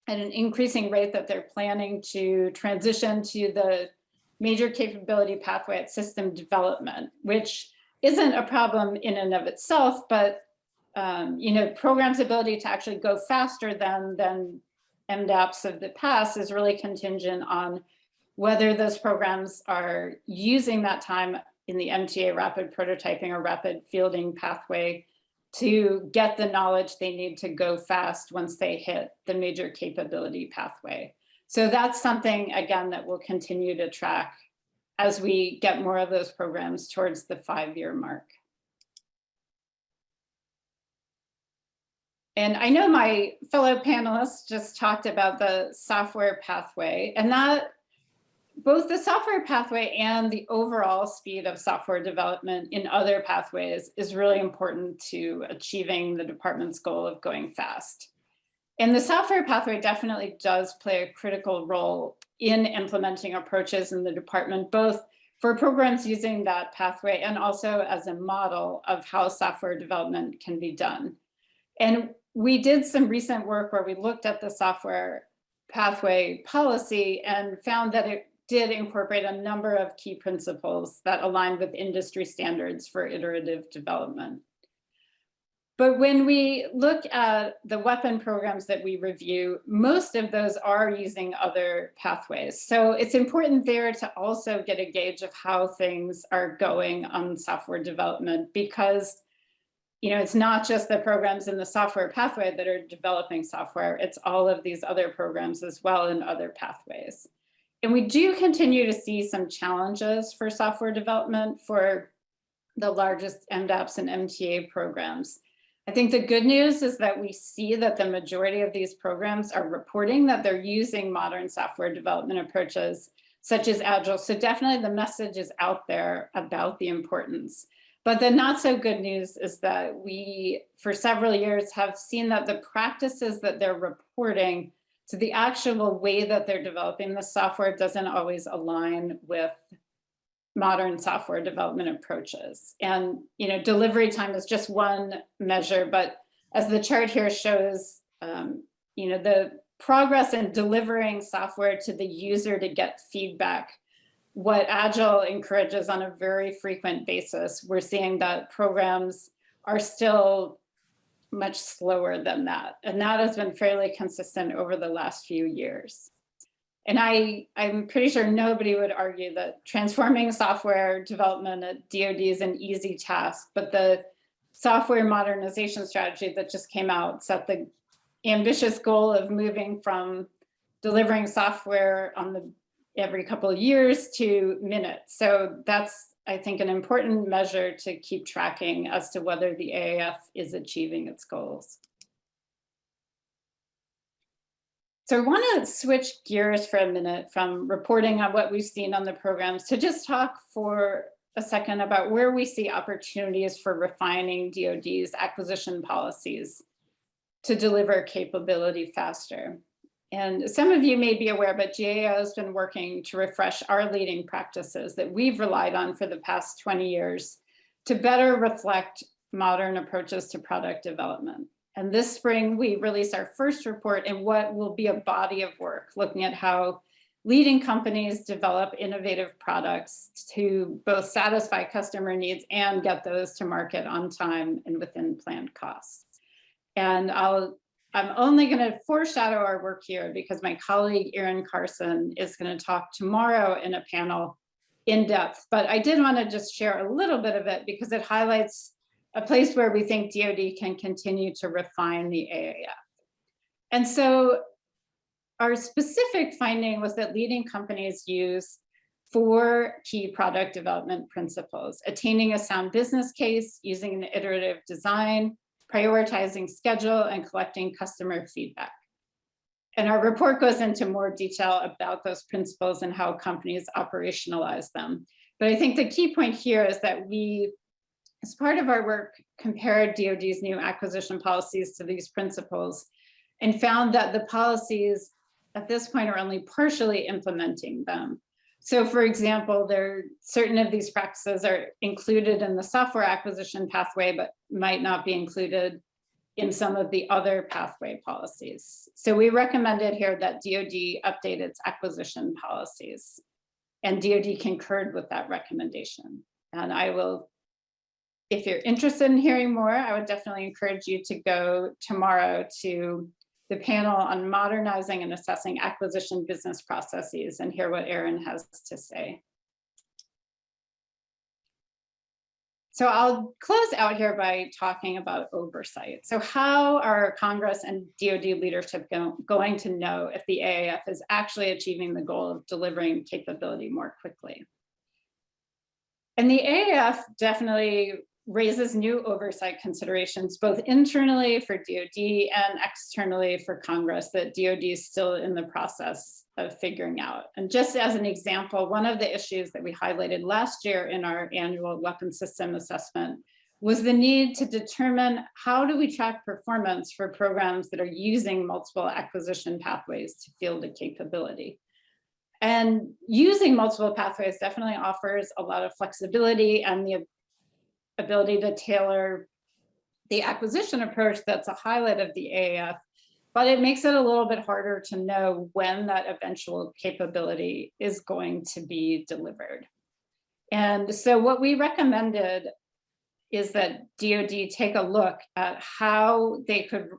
[SPEAKER 4] at an increasing rate that they're planning to transition to the major capability pathway at system development, which isn't a problem in and of itself, but programs' ability to actually go faster than MDAPs of the past is really contingent on whether those programs are using that time in the MTA rapid prototyping or rapid fielding pathway to get the knowledge they need to go fast once they hit the major capability pathway. So that's something, again, that we'll continue to track as we get more of those programs towards the 5-year mark. And I know my fellow panelists just talked about the software pathway, and that both the software pathway and the overall speed of software development in other pathways is really important to achieving the department's goal of going fast. And the software pathway definitely does play a critical role in implementing approaches in the department, both for programs using that pathway and also as a model of how software development can be done. And we did some recent work where we looked at the software pathway policy and found that it did incorporate a number of key principles that align with industry standards for iterative development. But when we look at the weapon programs that we review, most of those are using other pathways. So it's important there to also get a gauge of how things are going on software development, because it's not just the programs in the software pathway that are developing software, it's all of these other programs as well in other pathways. And we do continue to see some challenges for software development for the largest MDAPs and MTA programs. I think the good news is that we see that the majority of these programs are reporting that they're using modern software development approaches, such as Agile. So definitely the message is out there about the importance. But the not so good news is that we, for several years, have seen that the practices that they're reporting, so the actual way that they're developing the software, doesn't always align with modern software development approaches. And delivery time is just one measure, but as the chart here shows, the progress in delivering software to the user to get feedback, what Agile encourages on a very frequent basis, we're seeing that programs are still much slower than that. And that has been fairly consistent over the last few years. And I'm pretty sure nobody would argue that transforming software development at DoD is an easy task, but the software modernization strategy that just came out set the ambitious goal of moving from delivering software on every couple of years to minutes. So that's, I think, an important measure to keep tracking as to whether the AAF is achieving its goals. So I want to switch gears for a minute from reporting on what we've seen on the programs to just talk for a second about where we see opportunities for refining DoD's acquisition policies to deliver capability faster. And some of you may be aware, but GAO has been working to refresh our leading practices that we've relied on for the past 20 years to better reflect modern approaches to product development. And this spring, we released our first report in what will be a body of work, looking at how leading companies develop innovative products to both satisfy customer needs and get those to market on time and within planned costs. And I'm only going to foreshadow our work here because my colleague Erin Carson is going to talk tomorrow in a panel in depth. But I did want to just share a little bit of it because it highlights a place where we think DoD can continue to refine the AAF. And so our specific finding was that leading companies use 4 key product development principles: attaining a sound business case, using an iterative design, prioritizing schedule, and collecting customer feedback. And our report goes into more detail about those principles and how companies operationalize them. But I think the key point here is that we, as part of our work, compared DoD's new acquisition policies to these principles and found that the policies at this point are only partially implementing them. So for example, certain of these practices are included in the software acquisition pathway, but might not be included in some of the other pathway policies. So we recommended here that DoD update its acquisition policies, and DoD concurred with that recommendation. And I will, if you're interested in hearing more, I would definitely encourage you to go tomorrow to the panel on modernizing and assessing acquisition business processes and hear what Erin has to say. So I'll close out here by talking about oversight. So how are Congress and DoD leadership going to know if the AAF is actually achieving the goal of delivering capability more quickly? And the AAF definitely raises new oversight considerations, both internally for DoD and externally for Congress, that DoD is still in the process of figuring out. And just as an example, one of the issues that we highlighted last year in our annual weapons system assessment was the need to determine how do we track performance for programs that are using multiple acquisition pathways to field a capability. And using multiple pathways definitely offers a lot of flexibility and the ability to tailor the acquisition approach that's a highlight of the AAF, but it makes it a little bit harder to know when that eventual capability is going to be delivered. And so what we recommended is that DoD take a look at how they could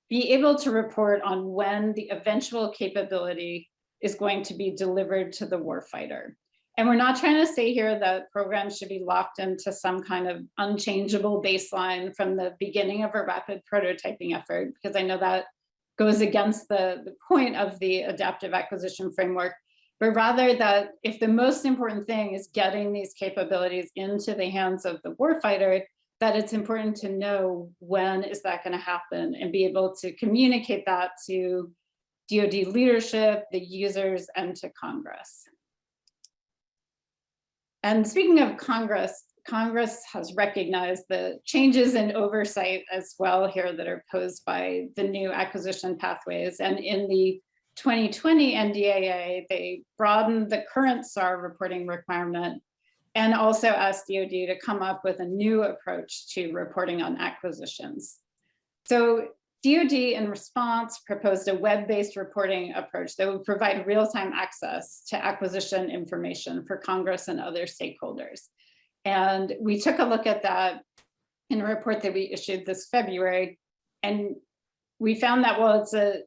[SPEAKER 4] be able to report on when the eventual capability is going to be delivered to the warfighter. And we're not trying to say here that programs should be locked into some kind of unchangeable baseline from the beginning of a rapid prototyping effort, because I know that goes against the point of the adaptive acquisition framework, but rather that if the most important thing is getting these capabilities into the hands of the warfighter, that it's important to know when is that going to happen and be able to communicate that to DoD leadership, the users, and to Congress. And speaking of Congress, Congress has recognized the changes in oversight as well here that are posed by the new acquisition pathways. And in the 2020 NDAA, they broadened the current SAR reporting requirement and also asked DoD to come up with a new approach to reporting on acquisitions. So DoD, in response, proposed a web-based reporting approach that would provide real-time access to acquisition information for Congress and other stakeholders. And we took a look at that in a report that we issued this February. And we found that while it's an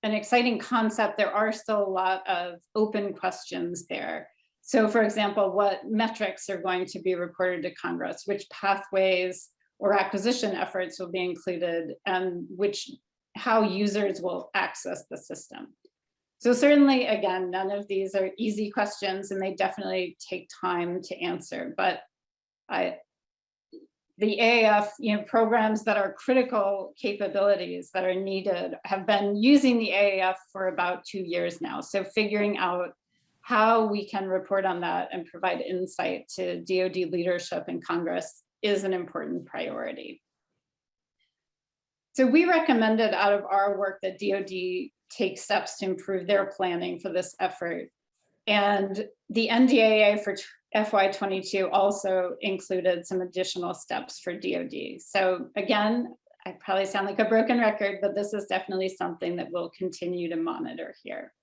[SPEAKER 4] exciting concept, there are still a lot of open questions there. So for example, what metrics are going to be reported to Congress, which pathways or acquisition efforts will be included, and how users will access the system. So certainly, again, none of these are easy questions, and they definitely take time to answer. But the AAF, programs that are critical capabilities that are needed have been using the AAF for about 2 years now. So figuring out how we can report on that and provide insight to DoD leadership and Congress is an important priority. So we recommended out of our work that DoD take steps to improve their planning for this effort. And the NDAA for FY22 also included some additional steps for DoD. So again, I probably sound like a broken record, but this is definitely something that we'll continue to monitor here.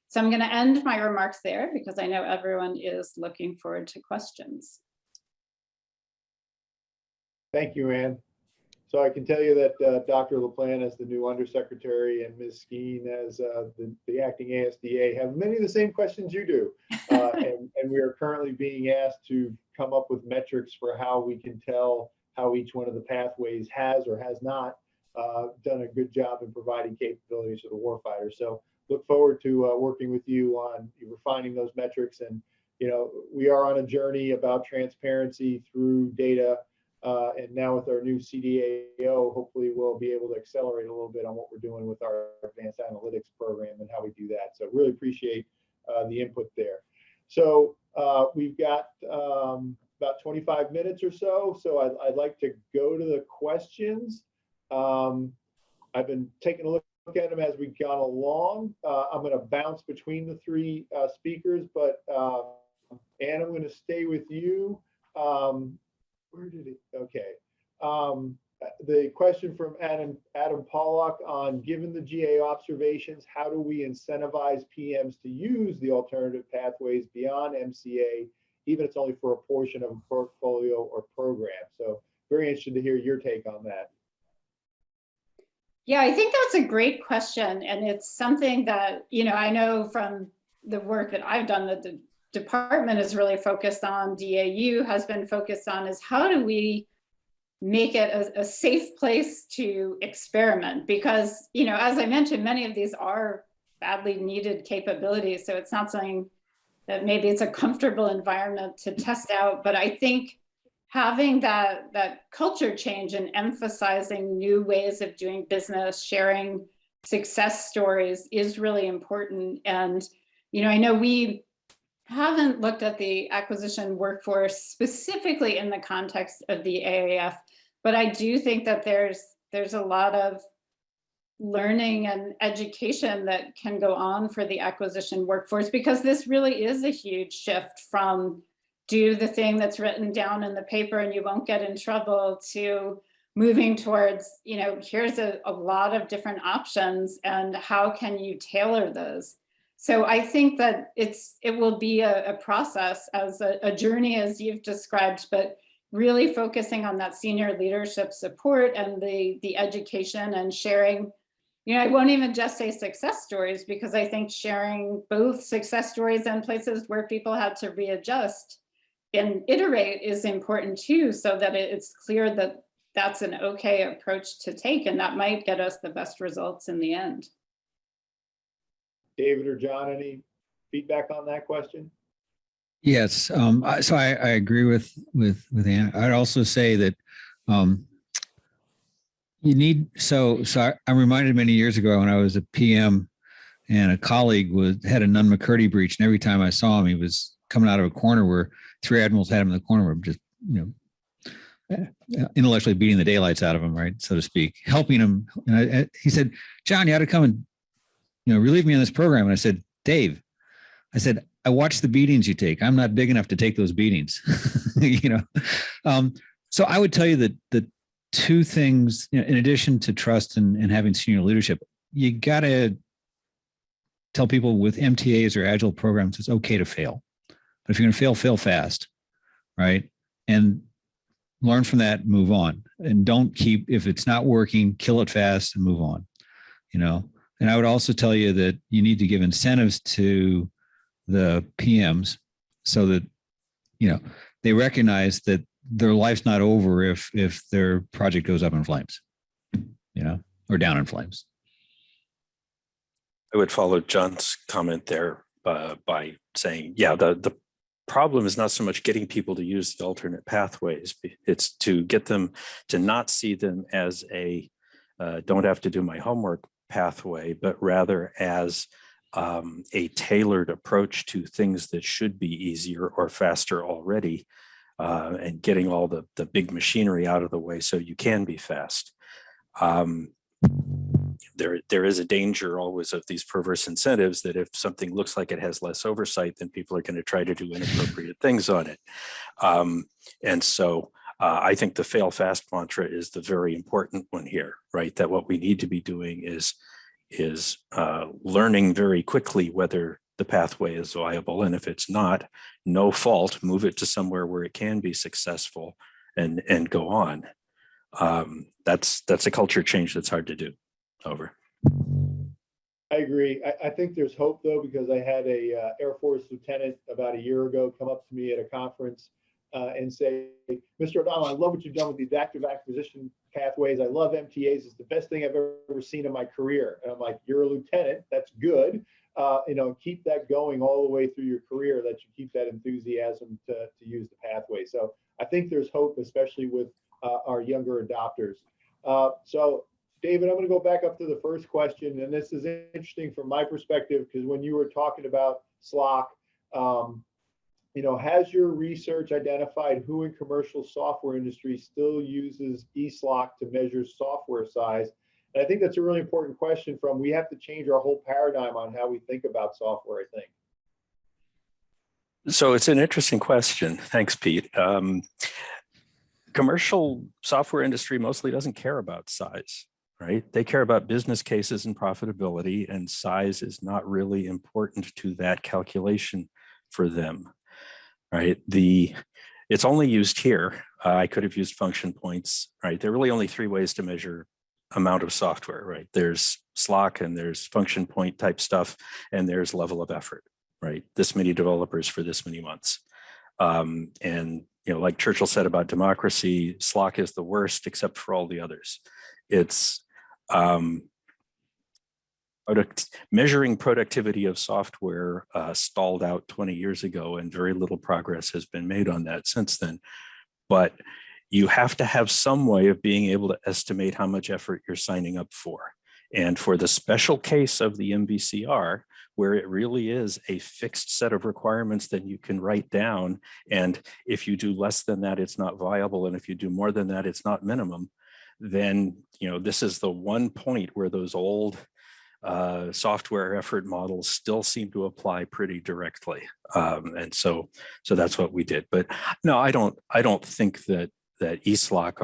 [SPEAKER 4] So I'm going to end my remarks there because I know everyone is looking forward to questions.
[SPEAKER 1] Thank you, Ann. So I can tell you that Dr. LaPlante as the new undersecretary and Ms. Skeen as the acting ASDA have many of the same questions you do. And we are currently being asked to come up with metrics for how we can tell how each one of the pathways has or has not done a good job in providing capabilities to the warfighter. So look forward to working with you on refining those metrics. And, we are on a journey about transparency through data. And now with our new CDAO, hopefully we'll be able to accelerate a little bit on what we're doing with our advanced analytics program and how we do that. So really appreciate the input there. So we've got about 25 minutes or so. So I'd like to go to the questions. I've been taking a look at them as we've gone along. I'm going to bounce between the three speakers, but Ann, I'm going to stay with you. Where did it? Okay. The question from Adam Pollock on, given the GA observations, how do we incentivize PMs to use the alternative pathways beyond MCA, even if it's only for a portion of a portfolio or program? So very interested to hear your take on that.
[SPEAKER 4] Yeah, I think that's a great question. And it's something that, I know from the work that I've done that the department is really focused on, DAU has been focused on, is how do we make it a safe place to experiment? Because, as I mentioned, many of these are badly needed capabilities. So it's not something that maybe it's a comfortable environment to test out. But I think having that culture change and emphasizing new ways of doing business, sharing success stories is really important. And, I know we haven't looked at the acquisition workforce specifically in the context of the AAF, but I do think that there's a lot of learning and education that can go on for the acquisition workforce, because this really is a huge shift from do the thing that's written down in the paper and you won't get in trouble to moving towards, here's a lot of different options and how can you tailor those? So I think that it will be a process, as a journey as you've described, but really focusing on that senior leadership support and the education and sharing. I won't even just say success stories, because I think sharing both success stories and places where people had to readjust and iterate is important too, so that it's clear that that's an okay approach to take, and that might get us the best results in the end.
[SPEAKER 1] David or John, any feedback on that question?
[SPEAKER 2] Yes. So I agree with Ann. I'd also say that you need, I'm reminded many years ago when I was a PM and a colleague had a Nunn-McCurdy breach, and every time I saw him, he was coming out of a corner where three admirals had him in the corner, were just, intellectually beating the daylights out of him, right, so to speak, helping him. And he said, John, you ought to come and relieve me on this program. And I said, Dave, I watch the beatings you take. I'm not big enough to take those beatings. So I would tell you that the two things, in addition to trust and having senior leadership, you got to tell people with MTAs or agile programs, it's okay to fail. But if you're going to fail fast, right? And learn from that, move on. And don't if it's not working, kill it fast and move on, And I would also tell you that you need to give incentives to the PMs so that, they recognize that their life's not over if their project goes up in flames, or down in flames.
[SPEAKER 3] I would follow John's comment there by saying, yeah, the problem is not so much getting people to use the alternate pathways. It's to get them to not see them as a don't have to do my homework pathway, but rather as a tailored approach to things that should be easier or faster already, and getting all the big machinery out of the way so you can be fast. There is a danger always of these perverse incentives that if something looks like it has less oversight, then people are going to try to do inappropriate things on it. And so I think the fail fast mantra is the very important one here, right? That what we need to be doing is learning very quickly whether the pathway is viable. And if it's not, no fault, move it to somewhere where it can be successful and go on. That's a culture change that's hard to do. Over.
[SPEAKER 1] I agree. I think there's hope though, because I had a Air Force lieutenant about a year ago come up to me at a conference and say, Mr. O'Donnell, I love what you've done with these active acquisition pathways. I love MTAs. It's the best thing I've ever seen in my career. And I'm like, you're a lieutenant. That's good. Keep that going all the way through your career, that you keep that enthusiasm to use the pathway. So I think there's hope, especially with our younger adopters. So David, I'm going to go back up to the first question, and this is interesting from my perspective, because when you were talking about SLOC, has your research identified who in commercial software industry still uses eSLOC to measure software size? And I think that's a really important question. We have to change our whole paradigm on how we think about software, I think.
[SPEAKER 3] So it's an interesting question. Thanks, Pete. Commercial software industry mostly doesn't care about size. Right? They care about business cases and profitability, and size is not really important to that calculation for them, right? It's only used here. I could have used function points, right? There are really only three ways to measure amount of software, right? There's SLOC and there's function point type stuff, and there's level of effort, right? This many developers for this many months. And like Churchill said about democracy, SLOC is the worst except for all the others. It's measuring productivity of software stalled out 20 years ago, and very little progress has been made on that since then. But you have to have some way of being able to estimate how much effort you're signing up for. And for the special case of the MVCR, where it really is a fixed set of requirements that you can write down, and if you do less than that, it's not viable, and if you do more than that, it's not minimum, then this is the one point where those old software effort models still seem to apply pretty directly, and so that's what we did. But no, I don't think that eSLOC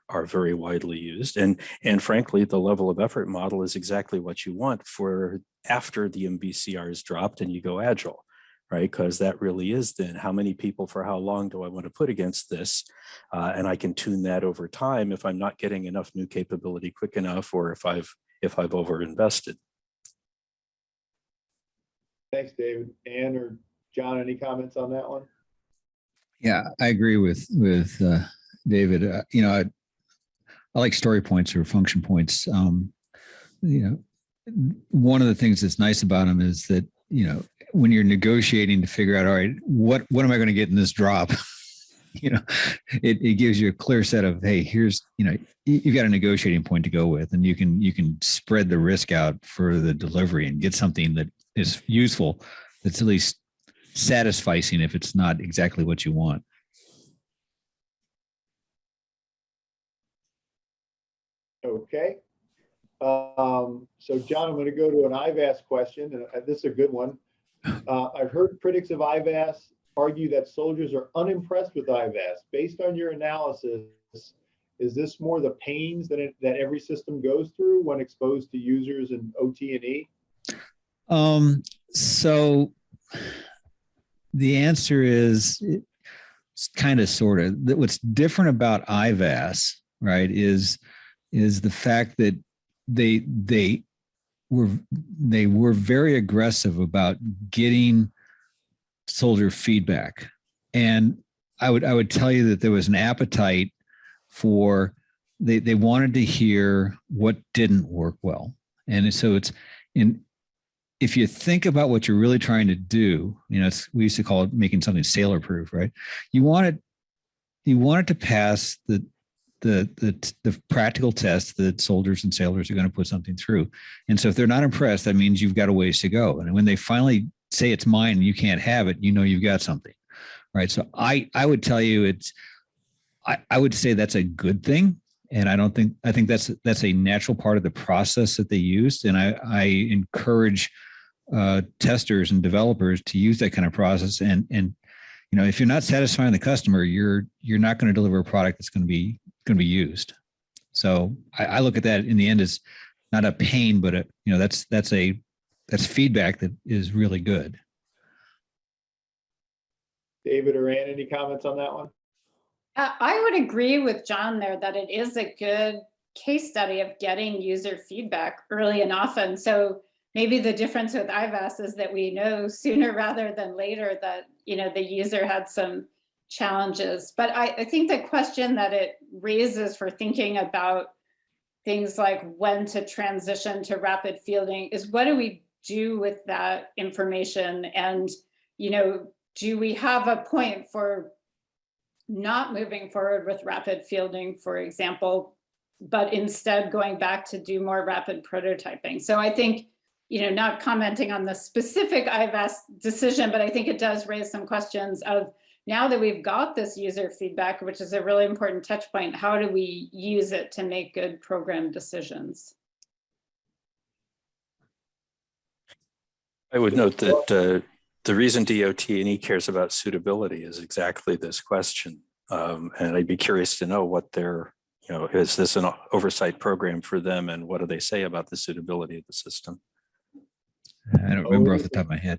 [SPEAKER 3] are very widely used, and frankly, the level of effort model is exactly what you want for after the MVCR is dropped and you go agile. Right, because that really is then how many people for how long do I want to put against this, and I can tune that over time if I'm not getting enough new capability quick enough, or if I've overinvested.
[SPEAKER 1] Thanks, David. Ann or John, any comments on that one?
[SPEAKER 2] Yeah, I agree with David. I like story points or function points. One of the things that's nice about them is that when you're negotiating to figure out, all right, what am I going to get in this drop? It gives you a clear set of, hey, here's, you've got a negotiating point to go with, and you can spread the risk out for the delivery and get something that is useful, that's at least satisfying if it's not exactly what you want.
[SPEAKER 1] Okay. So John, I'm going to go to an IVAS question, and this is a good one. I've heard critics of IVAS argue that soldiers are unimpressed with IVAS. Based on your analysis, is this more the pains that every system goes through when exposed to users in OT&E?
[SPEAKER 2] So the answer is kind of sort of. What's different about IVAS, right, is the fact that they were very aggressive about getting soldier feedback. And I would tell you that there was an appetite for they wanted to hear what didn't work well. And so it's if you think about what you're really trying to do, we used to call it making something sailor proof, right? You want it to pass the practical test that soldiers and sailors are going to put something through. And so if they're not impressed, that means you've got a ways to go. And when they finally say it's mine and you can't have it, you've got something, right? So I would tell you I would say that's a good thing. And I think that's a natural part of the process that they used. And I encourage testers and developers to use that kind of process. And if you're not satisfying the customer, you're not going to deliver a product that's going to be used. So I look at that in the end as not a pain, but that's feedback that is really good.
[SPEAKER 1] David or Ann, any comments on that one?
[SPEAKER 4] I would agree with John there that it is a good case study of getting user feedback early and often. So maybe the difference with IVAS is that we know sooner rather than later that, the user had some challenges. But I think the question that it raises for thinking about things like when to transition to rapid fielding is, what do we do with that information? And, do we have a point for not moving forward with rapid fielding, for example, but instead going back to do more rapid prototyping? So I think, not commenting on the specific IVAS decision, but I think it does raise some questions of, now that we've got this user feedback, which is a really important touch point, how do we use it to make good program decisions?
[SPEAKER 3] I would note that the reason DOT&E cares about suitability is exactly this question. And I'd be curious to know what their, is this an oversight program for them, and what do they say about the suitability of the system?
[SPEAKER 2] I don't remember off the top of my head.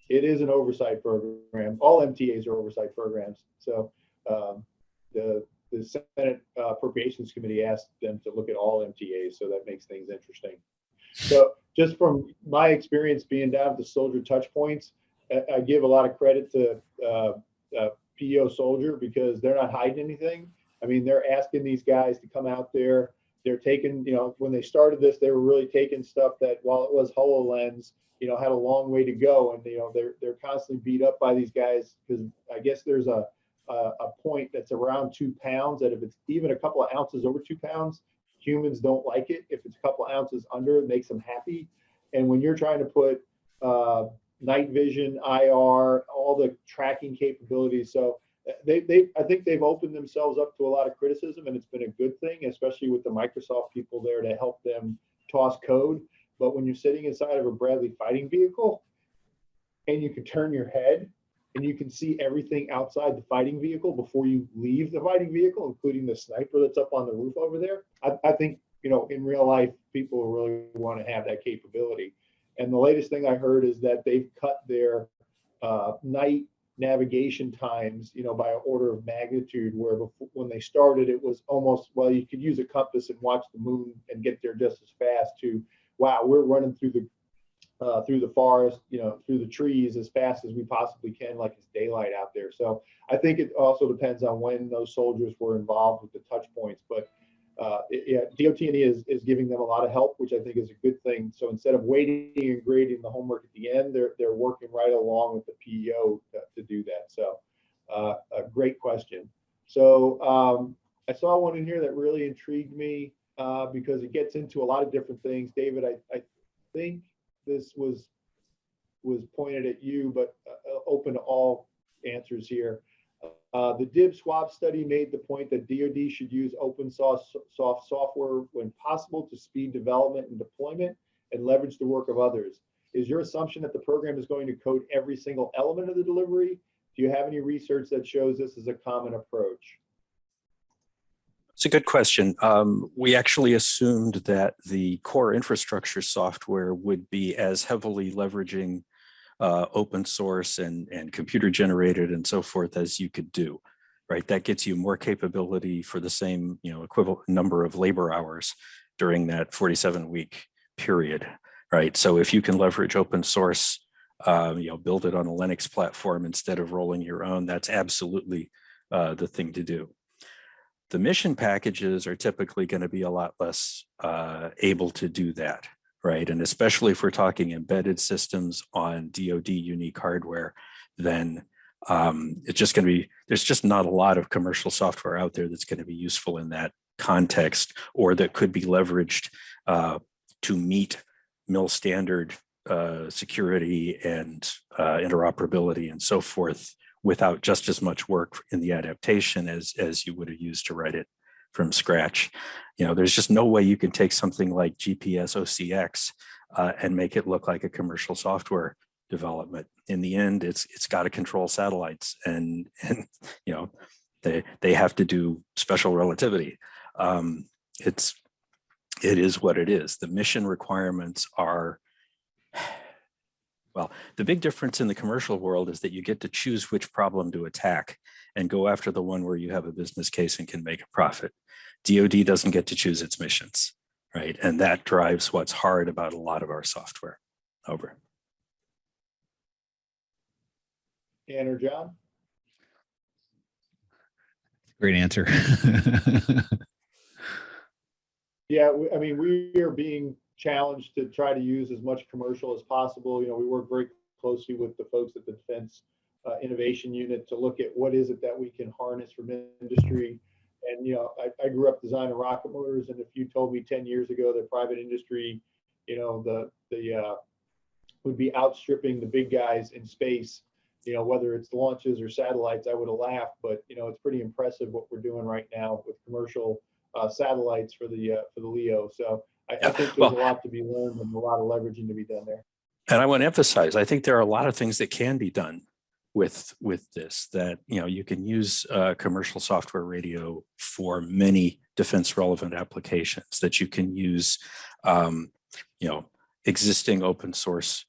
[SPEAKER 1] It is an oversight program. All MTAs are oversight programs. So the Senate Appropriations Committee asked them to look at all MTAs, so that makes things interesting. So just from my experience being down at the soldier touch points, I give a lot of credit to PEO soldier, because they're not hiding anything. I mean, they're asking these guys to come out there. They're taking, when they started this, they were really taking stuff that, while it was HoloLens, had a long way to go. And, they're constantly beat up by these guys, because I guess there's a point that's around 2 pounds, that if it's even a couple of ounces over 2 pounds, humans don't like it. If it's a couple of ounces under, it makes them happy. And when you're trying to put night vision, IR, all the tracking capabilities. So I think they've opened themselves up to a lot of criticism, and it's been a good thing, especially with the Microsoft people there to help them toss code. But when you're sitting inside of a Bradley fighting vehicle and you can turn your head and you can see everything outside the fighting vehicle before you leave the fighting vehicle, including the sniper that's up on the roof over there, I think, in real life, people really want to have that capability. And the latest thing I heard is that they've cut their night navigation times, by an order of magnitude, where before, when they started, it was almost, well, you could use a compass and watch the moon and get there just as fast, to, wow, we're running through the forest, through the trees as fast as we possibly can, like it's daylight out there. So I think it also depends on when those soldiers were involved with the touch points. But DOT&E is giving them a lot of help, which I think is a good thing. So instead of waiting and grading the homework at the end, they're working right along with the PEO to do that. So a great question. So I saw one in here that really intrigued me because it gets into a lot of different things. David, I think this was pointed at you, but open to all answers here. The DIB swab study made the point that DoD should use open source software when possible to speed development and deployment and leverage the work of others. Is your assumption that the program is going to code every single element of the delivery? Do you have any research that shows this is a common approach?
[SPEAKER 3] It's a good question. We actually assumed that the core infrastructure software would be as heavily leveraging open source and computer generated and so forth as you could do, right? That gets you more capability for the same, equivalent number of labor hours during that 47-week period, right? So if you can leverage open source, build it on a Linux platform instead of rolling your own, that's absolutely the thing to do. The mission packages are typically going to be a lot less able to do that, right? And especially if we're talking embedded systems on DoD unique hardware, then it's just going to be, there's just not a lot of commercial software out there that's going to be useful in that context, or that could be leveraged to meet mil standard security and interoperability and so forth, without just as much work in the adaptation as you would have used to write it from scratch. You know, there's just no way you can take something like GPS OCX and make it look like a commercial software development. In the end, it's got to control satellites, and you know, they have to do special relativity. It is what it is. The mission requirements are, well, the big difference in the commercial world is that you get to choose which problem to attack and go after the one where you have a business case and can make a profit. DoD doesn't get to choose its missions, right? And that drives what's hard about a lot of our software. Over.
[SPEAKER 1] Ann or John?
[SPEAKER 2] Great answer.
[SPEAKER 1] Yeah, I mean, we are being challenged to try to use as much commercial as possible. You know, we work very closely with the folks at the Defense Innovation Unit to look at what is it that we can harness from industry. And, you know, I grew up designing rocket motors, and if you told me 10 years ago that private industry, you know, would be outstripping the big guys in space, you know, whether it's launches or satellites, I would have laughed. But, you know, it's pretty impressive what we're doing right now with commercial satellites for the LEO. So I think there's a lot to be learned and a lot of leveraging to be done there.
[SPEAKER 3] And I want to emphasize, I think there are a lot of things that can be done with this, that, you know, you can use commercial software radio for many defense relevant applications, that you can use, you know, existing open source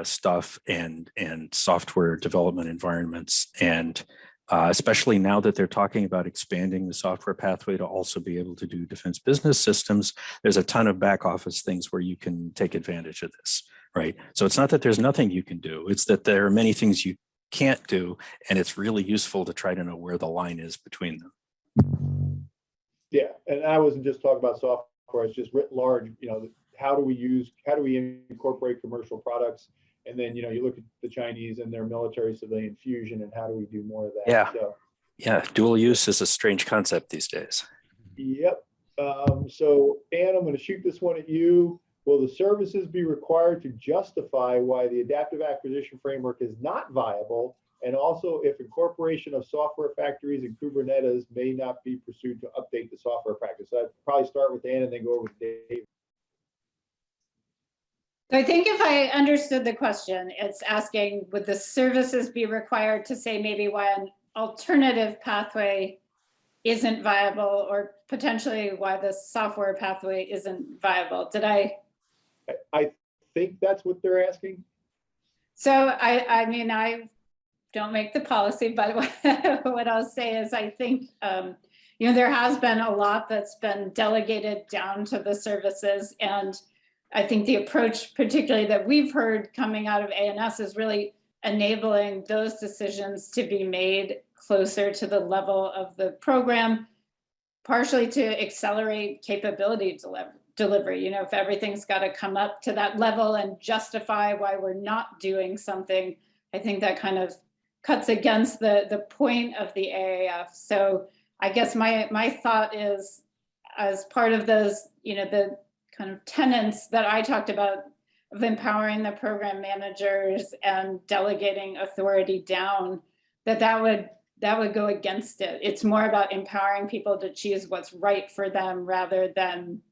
[SPEAKER 3] stuff and software development environments. And especially now that they're talking about expanding the software pathway to also be able to do defense business systems, there's a ton of back office things where you can take advantage of this, right? So it's not that there's nothing you can do, it's that there are many things you can't do, and it's really useful to try to know where the line is between them.
[SPEAKER 1] Yeah, and I wasn't just talking about software, it's just writ large, you know, how do we incorporate commercial products? And then, you know, you look at the Chinese and their military civilian fusion, and how do we do more of that?
[SPEAKER 3] Yeah.
[SPEAKER 1] So,
[SPEAKER 3] yeah, dual use is a strange concept these days.
[SPEAKER 1] Yep. So, Ann, I'm going to shoot this one at you. Will the services be required to justify why the adaptive acquisition framework is not viable? And also, if incorporation of software factories and Kubernetes may not be pursued to update the software practice? So I'd probably start with Ann and then go over to Dave.
[SPEAKER 4] So I think if I understood the question, it's asking, would the services be required to say maybe why an alternative pathway isn't viable, or potentially why the software pathway isn't viable? Did I
[SPEAKER 1] think that's what they're asking.
[SPEAKER 4] So I mean, I don't make the policy, but what I'll say is I think, you know, there has been a lot that's been delegated down to the services, and I think the approach particularly that we've heard coming out of ANS is really enabling those decisions to be made closer to the level of the program, partially to accelerate capability delivery. You know, if everything's got to come up to that level and justify why we're not doing something, I think that kind of cuts against the point of the AAF. So I guess my thought is, as part of those, you know, the kind of tenets that I talked about of empowering the program managers and delegating authority down, that would go against it. It's more about empowering people to choose what's right for them, rather than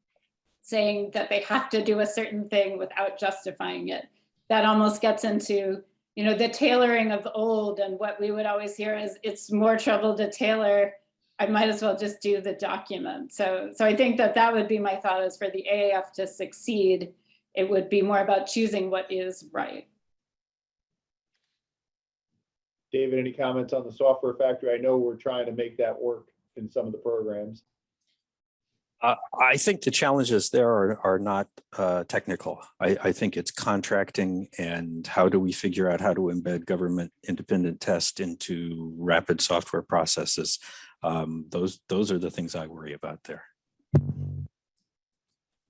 [SPEAKER 4] saying that they have to do a certain thing without justifying it. That almost gets into, you know, the tailoring of old, and what we would always hear is, it's more trouble to tailor, I might as well just do the document. So I think that would be my thought, is for the AAF to succeed, it would be more about choosing what is right.
[SPEAKER 1] David, any comments on the software factory? I know we're trying to make that work in some of the programs.
[SPEAKER 3] I think the challenges there are not technical. I think it's contracting and how do we figure out how to embed government independent test into rapid software processes. Those are the things I worry about there.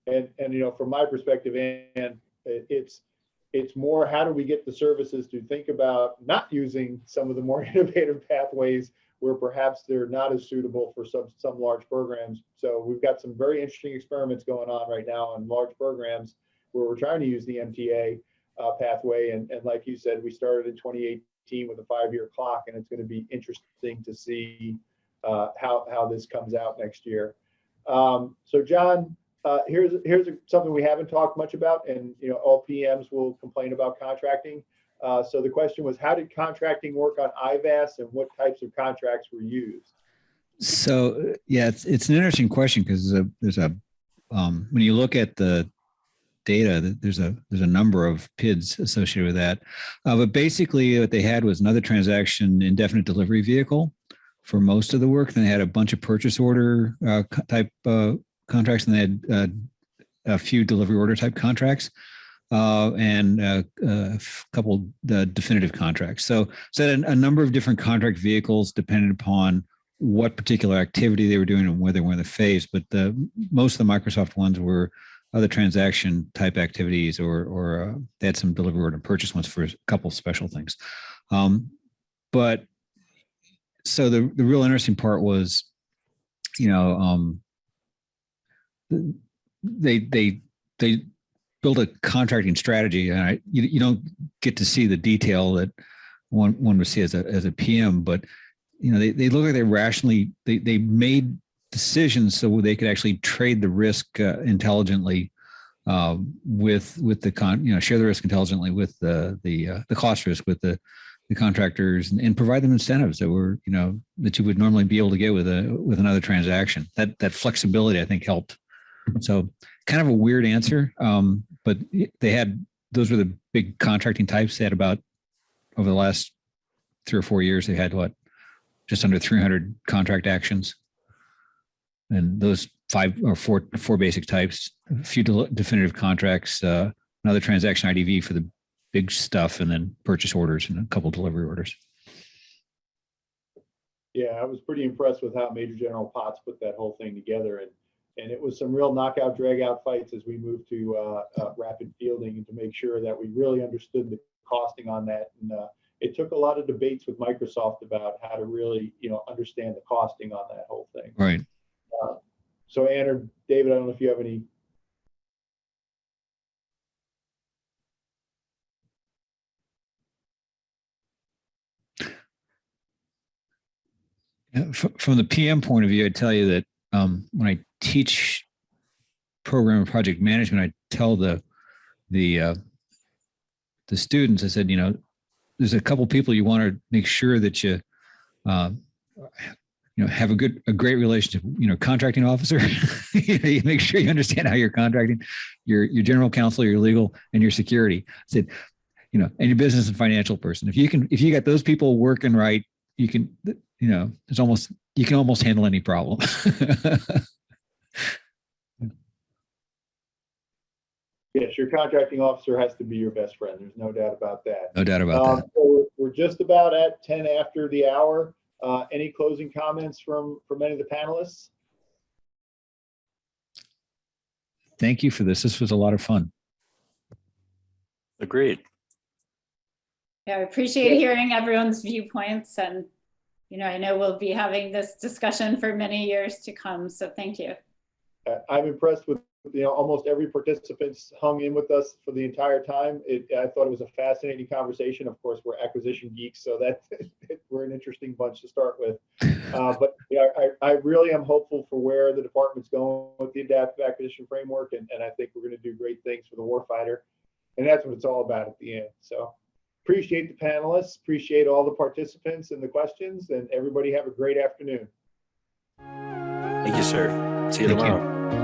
[SPEAKER 1] And from my perspective, and it's more how do we get the services to think about not using some of the more innovative pathways where perhaps they're not as suitable for some large programs. So we've got some very interesting experiments going on right now on large programs where we're trying to use the MTA pathway. And like you said, we started in 2018 with a 5-year clock, and it's going to be interesting to see how this comes out next year. So John, here's something we haven't talked much about, and all PMs will complain about contracting. So the question was, how did contracting work on IVAS, and what types of contracts were used?
[SPEAKER 2] So yeah, it's an interesting question because there's a when you look at the data, there's a number of PIDs associated with that. But basically, what they had was another transaction indefinite delivery vehicle for most of the work. Then they had a bunch of purchase order type contracts, and they had a few delivery order type contracts. And a couple definitive contracts. So a number of different contract vehicles depending upon what particular activity they were doing and where they were in the phase. But most of the Microsoft ones were other transaction type activities, or they had some delivery order purchase ones for a couple of special things. But so the real interesting part was, they build a contracting strategy, and you don't get to see the detail that one would see as a PM, but they look like they made decisions so they could actually trade the risk intelligently with the share the risk intelligently with the cost risk with the contractors, and provide them incentives that were that you would normally be able to get with another transaction. That flexibility, I think, helped. So kind of a weird answer, but those were the big contracting types. They had about, over the last 3 or 4 years, they had just under 300 contract actions. And those four basic types, a few definitive contracts, another transaction IDV for the big stuff, and then purchase orders and a couple delivery orders.
[SPEAKER 1] Yeah, I was pretty impressed with how Major General Potts put that whole thing together. And it was some real knockout, drag out fights as we moved to rapid fielding, and to make sure that we really understood the costing on that. And it took a lot of debates with Microsoft about how to really, understand the costing on that whole thing.
[SPEAKER 2] Right.
[SPEAKER 1] So Ann or David, I don't know if you have any.
[SPEAKER 2] From the PM point of view, I'd tell you that when I teach program and project management, I tell the students, I said, there's a couple people you want to make sure that you have a great relationship. Contracting officer, you make sure you understand how you're contracting, your general counsel, your legal, and your security. I said, and your business and financial person. If you got those people working right, you can, you can almost handle any problem.
[SPEAKER 1] Yes, your contracting officer has to be your best friend. There's no doubt about that.
[SPEAKER 2] No doubt about that.
[SPEAKER 1] So we're just about at 10 after the hour. Any closing comments from any of the panelists?
[SPEAKER 2] Thank you for this. This was a lot of fun.
[SPEAKER 3] Agreed.
[SPEAKER 4] Yeah, I appreciate hearing everyone's viewpoints, and I know we'll be having this discussion for many years to come. So thank you.
[SPEAKER 1] I'm impressed with almost every participant's hung in with us for the entire time. I thought it was a fascinating conversation. Of course, we're acquisition geeks, so that we're an interesting bunch to start with. But I really am hopeful for where the department's going with the adaptive acquisition framework, and I think we're going to do great things for the warfighter, and that's what it's all about at the end. So appreciate the panelists, appreciate all the participants and the questions, and everybody have a great afternoon.
[SPEAKER 3] Thank you, sir. See you tomorrow.